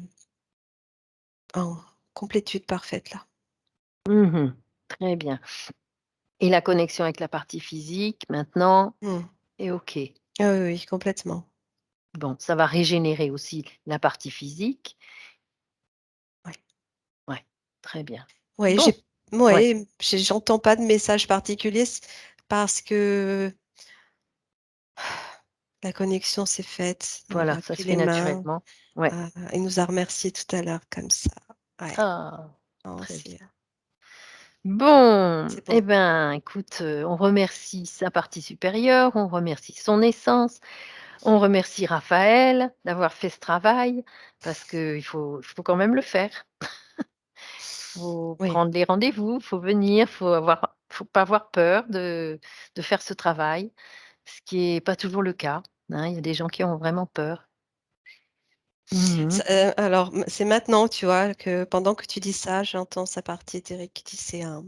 en complétude parfaite là. Mmh. Très bien, et la connexion avec la partie physique maintenant Mmh. est OK. Ah oui, oui, complètement. Bon, ça va régénérer aussi la partie physique. Ouais. Ouais, très bien. Ouais, Bon, ouais, j'entends pas de message particulier parce que la connexion s'est faite. On voilà, a ça pris se fait les mains. naturellement. Ouais. Il nous a remerciés tout à l'heure comme ça. Ouais, Ah, non, très bien. c'est Bon, c'est eh bon. ben, écoute, on remercie sa partie supérieure, on remercie son essence, on remercie Raphaël d'avoir fait ce travail parce qu'il faut quand même le faire. faut Oui. prendre les rendez-vous, faut venir, faut pas avoir peur de faire ce travail, ce qui est pas toujours le cas, hein. Il y a des gens qui ont vraiment peur. Mmh. Alors, c'est maintenant, tu vois, que pendant que tu dis ça, j'entends sa partie éthérique qui dit: «C'est un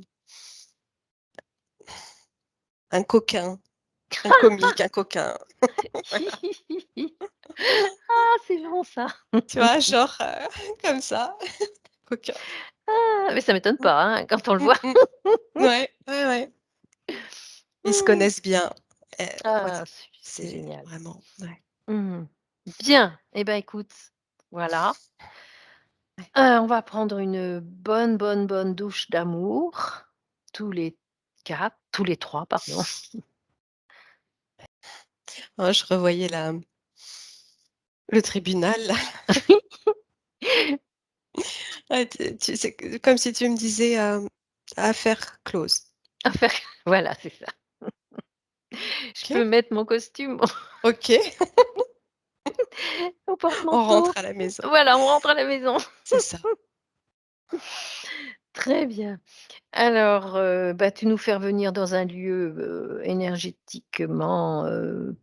coquin, un comique, un coquin». Voilà, Ah, c'est bon ça! tu vois? Genre, comme ça, coquin. Ah, mais ça m'étonne Mmh, pas, hein, quand on le mmh, voit. mmh. Ouais, ouais, ouais. Ils se connaissent bien. Voilà, Ah, c'est c'est génial. vraiment ouais, Mmh. Bien, et ben, écoute, voilà, ouais. on va prendre une bonne, bonne, bonne douche d'amour, tous les 4, tous les 3, pardon. Oh, je revoyais la le tribunal là. Ah, tu c'est comme si tu me disais, affaire close. Affaire voilà, c'est ça. Je OK, peux mettre mon costume OK, au on porte-manteau. rentre à la maison. Voilà, on rentre à la maison. C'est ça. Très bien. Alors, bah, tu nous fais revenir dans un lieu, énergétiquement,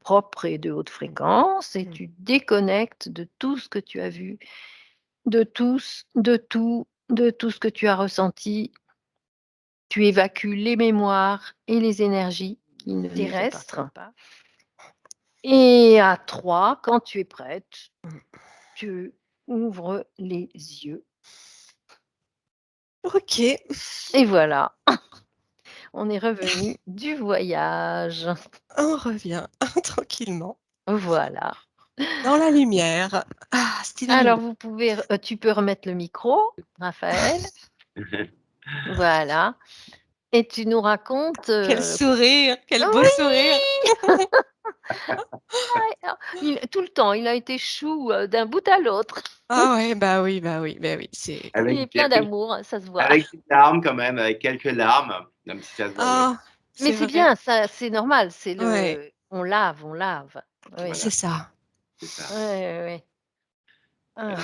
propre et de haute fréquence et Mmh. tu déconnectes de tout ce que tu as vu, de tout ce que tu as ressenti. Tu évacues les mémoires et les énergies qui ne nous Terrestre. appartiennent pas et à 3, quand tu es prête, Mmh. tu ouvres les yeux OK, et voilà, on est revenu du voyage. on revient tranquillement Voilà. dans la lumière. Ah, c'était la lumière. Alors tu peux remettre le micro, Raphaël. Voilà et tu nous racontes, Quel sourire, quel beau sourire. oui! Ah, il tout le temps, il a été chou, d'un bout à l'autre. Ah ouais, bah oui, bah oui, bah oui, c'est Il est plein d'amour, ça se voit. avec des larmes quand même, avec quelques larmes, même si ça se voyait. ah, Mais c'est c'est vrai. bien, ça, c'est normal, c'est Ouais, le on lave, on lave. Oui. Voilà, c'est ça. c'est ça. Ouais, ouais, ouais. Ah,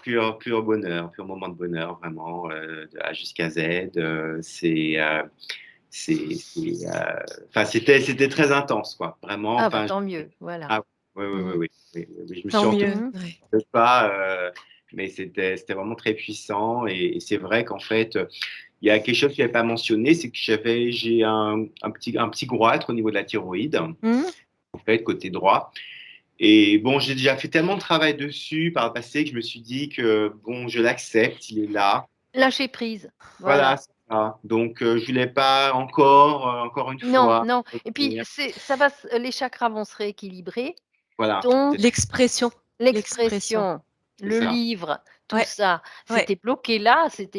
Pur bonheur, pur moment de bonheur vraiment, de A jusqu'à Z, enfin c'était très intense quoi, vraiment, ah bah, enfin tant mieux, voilà. ah oui, oui, oui, Mmh. oui, oui, oui, oui, je me Tant suis mieux, entouré Mmh. ouais. de pas, mais c'était vraiment très puissant et c'est vrai qu'en fait, il y a quelque chose que j'avais pas mentionné, c'est que j'ai un petit goitre au niveau de la thyroïde, Mmh. en fait, côté droit. Et bon, j'ai déjà fait tellement de travail dessus par le passé que je me suis dit que bon, je l'accepte, il est là. Lâcher prise, Voilà, voilà. c'est ça. Donc, je voulais pas encore une Non, fois non et puis revenir. ça va s les chakras vont se rééquilibrer, Voilà, donc L'expression, l'expression. l'expression, c'est le ça. livre, tout Ouais, ça, ouais. c'était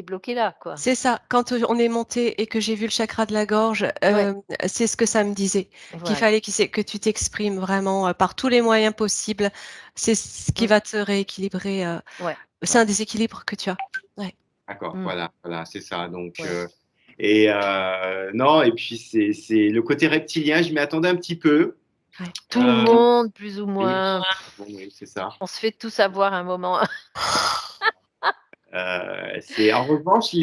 bloqué là, quoi. C'est ça, quand, on est monté et que j'ai vu le chakra de la gorge, Ouais, c'est ce que ça me disait, qu'il voilà. fallait que tu t'exprimes vraiment, par tous les moyens possibles. C'est ce qui Mmh. va te rééquilibrer, Ouais, c'est un ouais. déséquilibre que tu as. Ouais, D'accord, Mmh. voilà, c'est ça. Donc, Ouais. non, et puis c'est le côté reptilien, je m'y attendais un petit peu. ouais. Tout le Euh, monde plus ou oui, moins, bon, oui, c'est ça. on se fait tous avoir un moment. C'est en revanche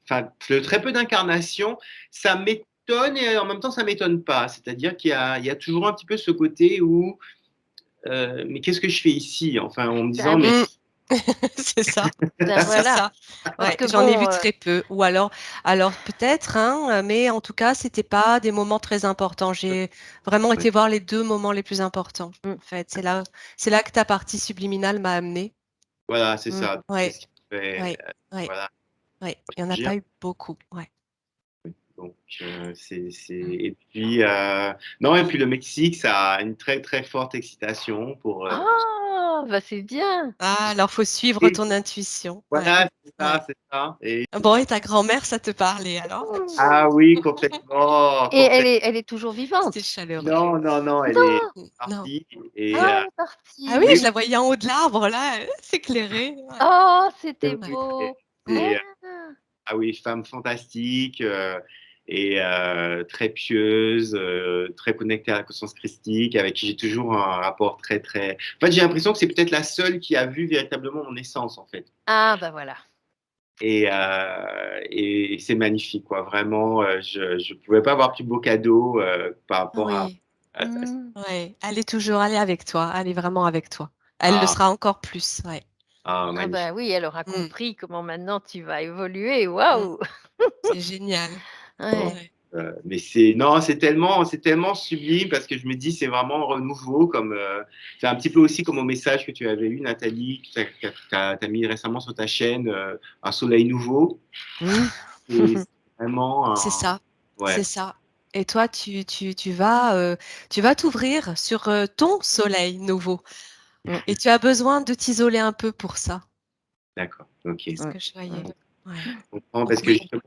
enfin, le très peu d'incarnations, ça m'étonne et en même temps ça m'étonne pas. C'est-à-dire il y a toujours un petit peu ce côté où mais qu'est-ce que je fais ici? Enfin, en me Ben disant mais Mmh. oui, C'est ça, ben c'est voilà, ça. parce Ouais, que j'en ai bon, vu très peu ou alors peut-être, hein, mais en tout cas, c'était pas des moments très importants. J'ai vraiment ouais, été voir les 2 moments les plus importants, mmh, en fait. C'est là que ta partie subliminale m'a amenée. voilà, c'est mmh, ça. C'est Ouais, ce qui me fait ouais, ouais, voilà, ouais. Il y en a agir. pas eu beaucoup, ouais. Donc, et puis non et puis le Mexique, ça a une très très forte excitation ah! Bah, c'est bien. Ah, alors faut suivre et ton intuition. Ouais, voilà, ouais. c'est ça et Bon et ta grand-mère, ça te parlait alors? ah oui, complètement, Et elle est toujours C'était vivante? chaleureux. non, non, non, elle est Non! Non. partie et Ah, elle est Ah oui, partie. je la voyais en haut de l'arbre là, s'éclairer. Ouais, Oh, c'était ouais, beau. ouais. c'est Ah! ah oui, femme fantastique, et très pieuse, très connectée à la conscience christique, avec qui j'ai toujours un rapport très, très en fait, j'ai l'impression que c'est peut-être la seule qui a vu véritablement mon essence, en fait. Ah, bah, voilà. et c'est magnifique, quoi. Vraiment, je pouvais pas avoir plus beau cadeau par rapport Oui, à ça. Mmh. ouais, elle est avec toi, elle est vraiment avec toi. Elle le Ah, sera encore plus, ouais. Ah magnifique. bah oui, elle aura Mmh, compris comment maintenant tu vas évoluer. mmh, Waouh! c'est génial. Ouais. Ouais. Mais c'est tellement sublime parce que je me dis, c'est vraiment renouveau. C'est un petit peu aussi comme au message que tu avais eu, Nathalie, que tu as mis récemment sur ta chaîne, un soleil nouveau. Mmh. Et c'est vraiment C'est ça, c'est ouais, ça. Et toi, tu vas t'ouvrir sur, ton soleil nouveau Mmh. et tu as besoin de t'isoler un peu pour ça. d'accord, ok. C'est ce Mmh. que je Mmh. voyais. Ouais. Je comprends Donc parce que oui, justement,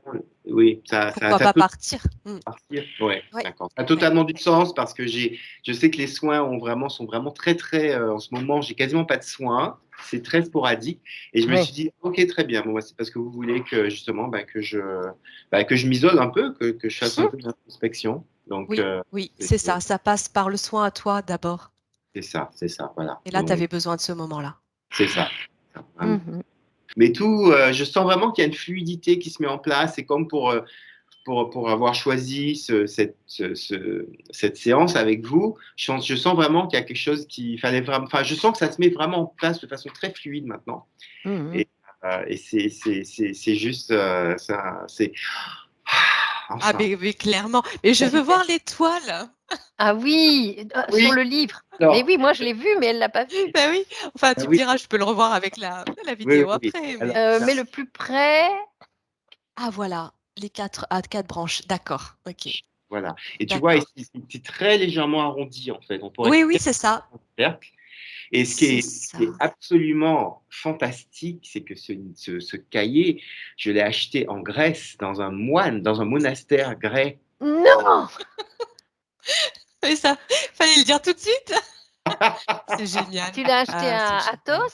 oui, pourquoi ça pas peut partir? Mmh. partir. Ouais, Ouais, d'accord. Ça a ouais. totalement du sens parce que je sais que les soins sont vraiment très, très, en ce moment, j'ai quasiment pas de soins. C'est très sporadique. Et je me Ouais. suis dit, ok, très bien. Bon, bah, c'est parce que vous voulez que justement, que je m'isole un peu, que je fasse un peu d'introspection. Donc, Oui, oui, c'est c'est ça, ça passe par le soin à toi d'abord c'est ça, voilà. et là, tu Donc, avais besoin de ce moment-là. c'est ça. Vraiment. Mmh. Mais je sens vraiment qu'il y a une fluidité qui se met en place. C'est comme pour avoir choisi cette séance avec vous. Je sens vraiment qu'il y a quelque chose qui fallait vraiment. Enfin, je sens que ça se met vraiment en place de façon très fluide maintenant. Mmh. Et, et c'est juste ça. C'est Ah enfin. mais clairement, mais je veux voir l'étoile. Ah oui, sur Oui. le livre. Mais Alors, oui, moi je l'ai vu, mais elle l'a pas vu. Ben oui, enfin ah tu me oui, diras, je peux le revoir avec la oui, vidéo oui. après, Alors, mais Mais le plus près, ah voilà, les 4 à 4 branches, d'accord, OK, voilà. Et tu vois, d'accord. c'est très légèrement arrondi en fait. On pourrait Oui, oui, dire c'est ça, un cercle. Et c'est ce qui est ça. absolument fantastique, c'est que ce cahier, je l'ai acheté en Grèce, dans un monastère grec. non! Mais ça, fallait le dire tout de suite. C'est génial. Tu l'as acheté Ah, c'est à génial. Athos?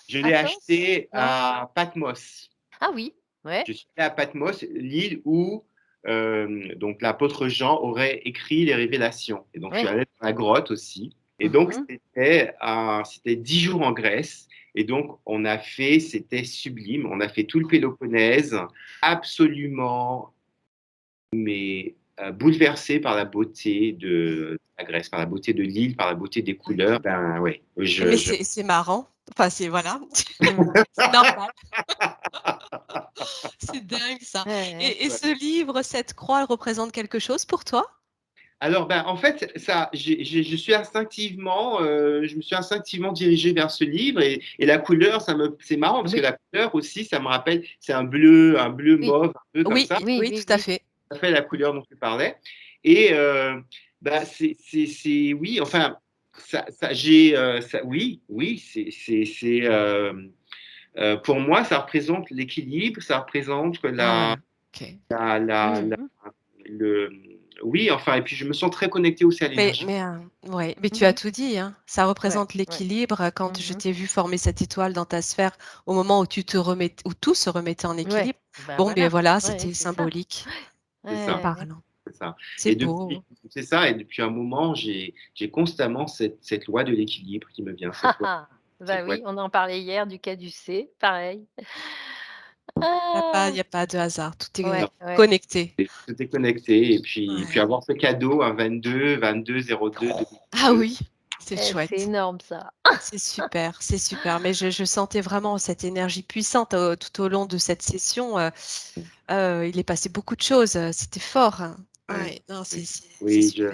Je l'ai Athos? acheté Non? à Patmos. Ah oui, ouais. Je suis allé à Patmos, l'île où donc l'apôtre Jean aurait écrit les révélations. Et donc je suis Ouais. allé dans la grotte aussi. Et donc Mmh. c'était 10 jours en Grèce. Et donc c'était sublime. On a fait tout le Péloponnèse, absolument, mais bouleversé par la beauté de la Grèce, par la beauté de l'île, par la beauté des couleurs. Ben ouais, Mais c'est marrant, enfin c'est voilà, Mmh. c'est normal, c'est dingue ça. Ouais, Et ce livre, cette croix, elle représente quelque chose pour toi? Alors, ben, en fait, je me suis instinctivement dirigé vers ce livre et la couleur, c'est marrant parce que oui, la couleur aussi, ça me rappelle, c'est un bleu oui, mauve, un peu comme Oui, ça, oui, oui, oui, tout à oui. fait. ça fait la couleur dont tu parlais. Et ben, oui, enfin, oui, oui, pour moi, ça représente l'équilibre, ça représente que Ah, OK. la, Mmh. le, oui, enfin, et puis je me sens très connecté aussi à Mais l'énergie. mais ouais, mais tu as Mmh. tout dit, hein. Ça Ouais, représente ouais. l'équilibre, quand je Mmh. t'ai vu former cette étoile dans ta sphère, au moment où où tout se remettait en Ouais. équilibre. Bah, Bon, ben voilà. voilà, Ouais, c'était c'est ça. symbolique, C'est c'est ça, Ouais, ouais. parlant. c'est ça. C'est Et beau. c'est ça, et depuis un moment, j'ai constamment cette loi de l'équilibre qui me vient, Bah cette loi. oui, on en parlait hier du caducée, pareil. Il Ah! y a pas de hasard, tout est, Ouais, Non, ouais. tout connecté. est connecté, et puis Ouais. avoir ce cadeau, un 22/02/02 Ah 2022. oui, c'est C'est chouette. énorme ça. C'est super, mais je sentais vraiment cette énergie puissante, tout au long de cette session, il est passé beaucoup de choses, c'était fort, hein. Ouais. Ouais, non, Oui, c'est oui, super.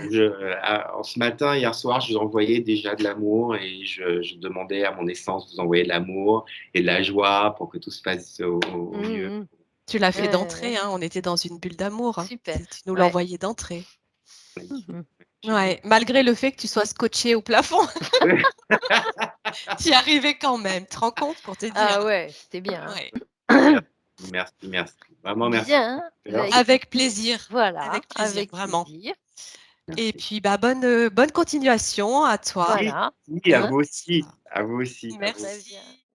en ce matin, hier soir, je vous envoyais déjà de l'amour et je demandais à mon essence de vous envoyer de l'amour et de la joie pour que tout se passe au Mmh mieux. mh. Tu l'as fait Ouais, ouais. d'entrée, hein, on était dans une bulle d'amour, hein. Super. Tu nous l'as Ouais. envoyé d'entrée. Magnifique, Mmh. magnifique. Ouais, malgré le fait que tu sois scotché au plafond, tu y arrivais quand même, tu te rends compte pour te Ah dire? ouais, c'était bien, Ouais, Merci, merci, merci. Vraiment merci. bien, bah, avec plaisir, voilà, avec vraiment. plaisir. Et Merci. puis, bah, bonne continuation à toi. Oui, Voilà, oui, à Hein, hein. vous aussi, à vous aussi, à vous Très aussi. bien. merci.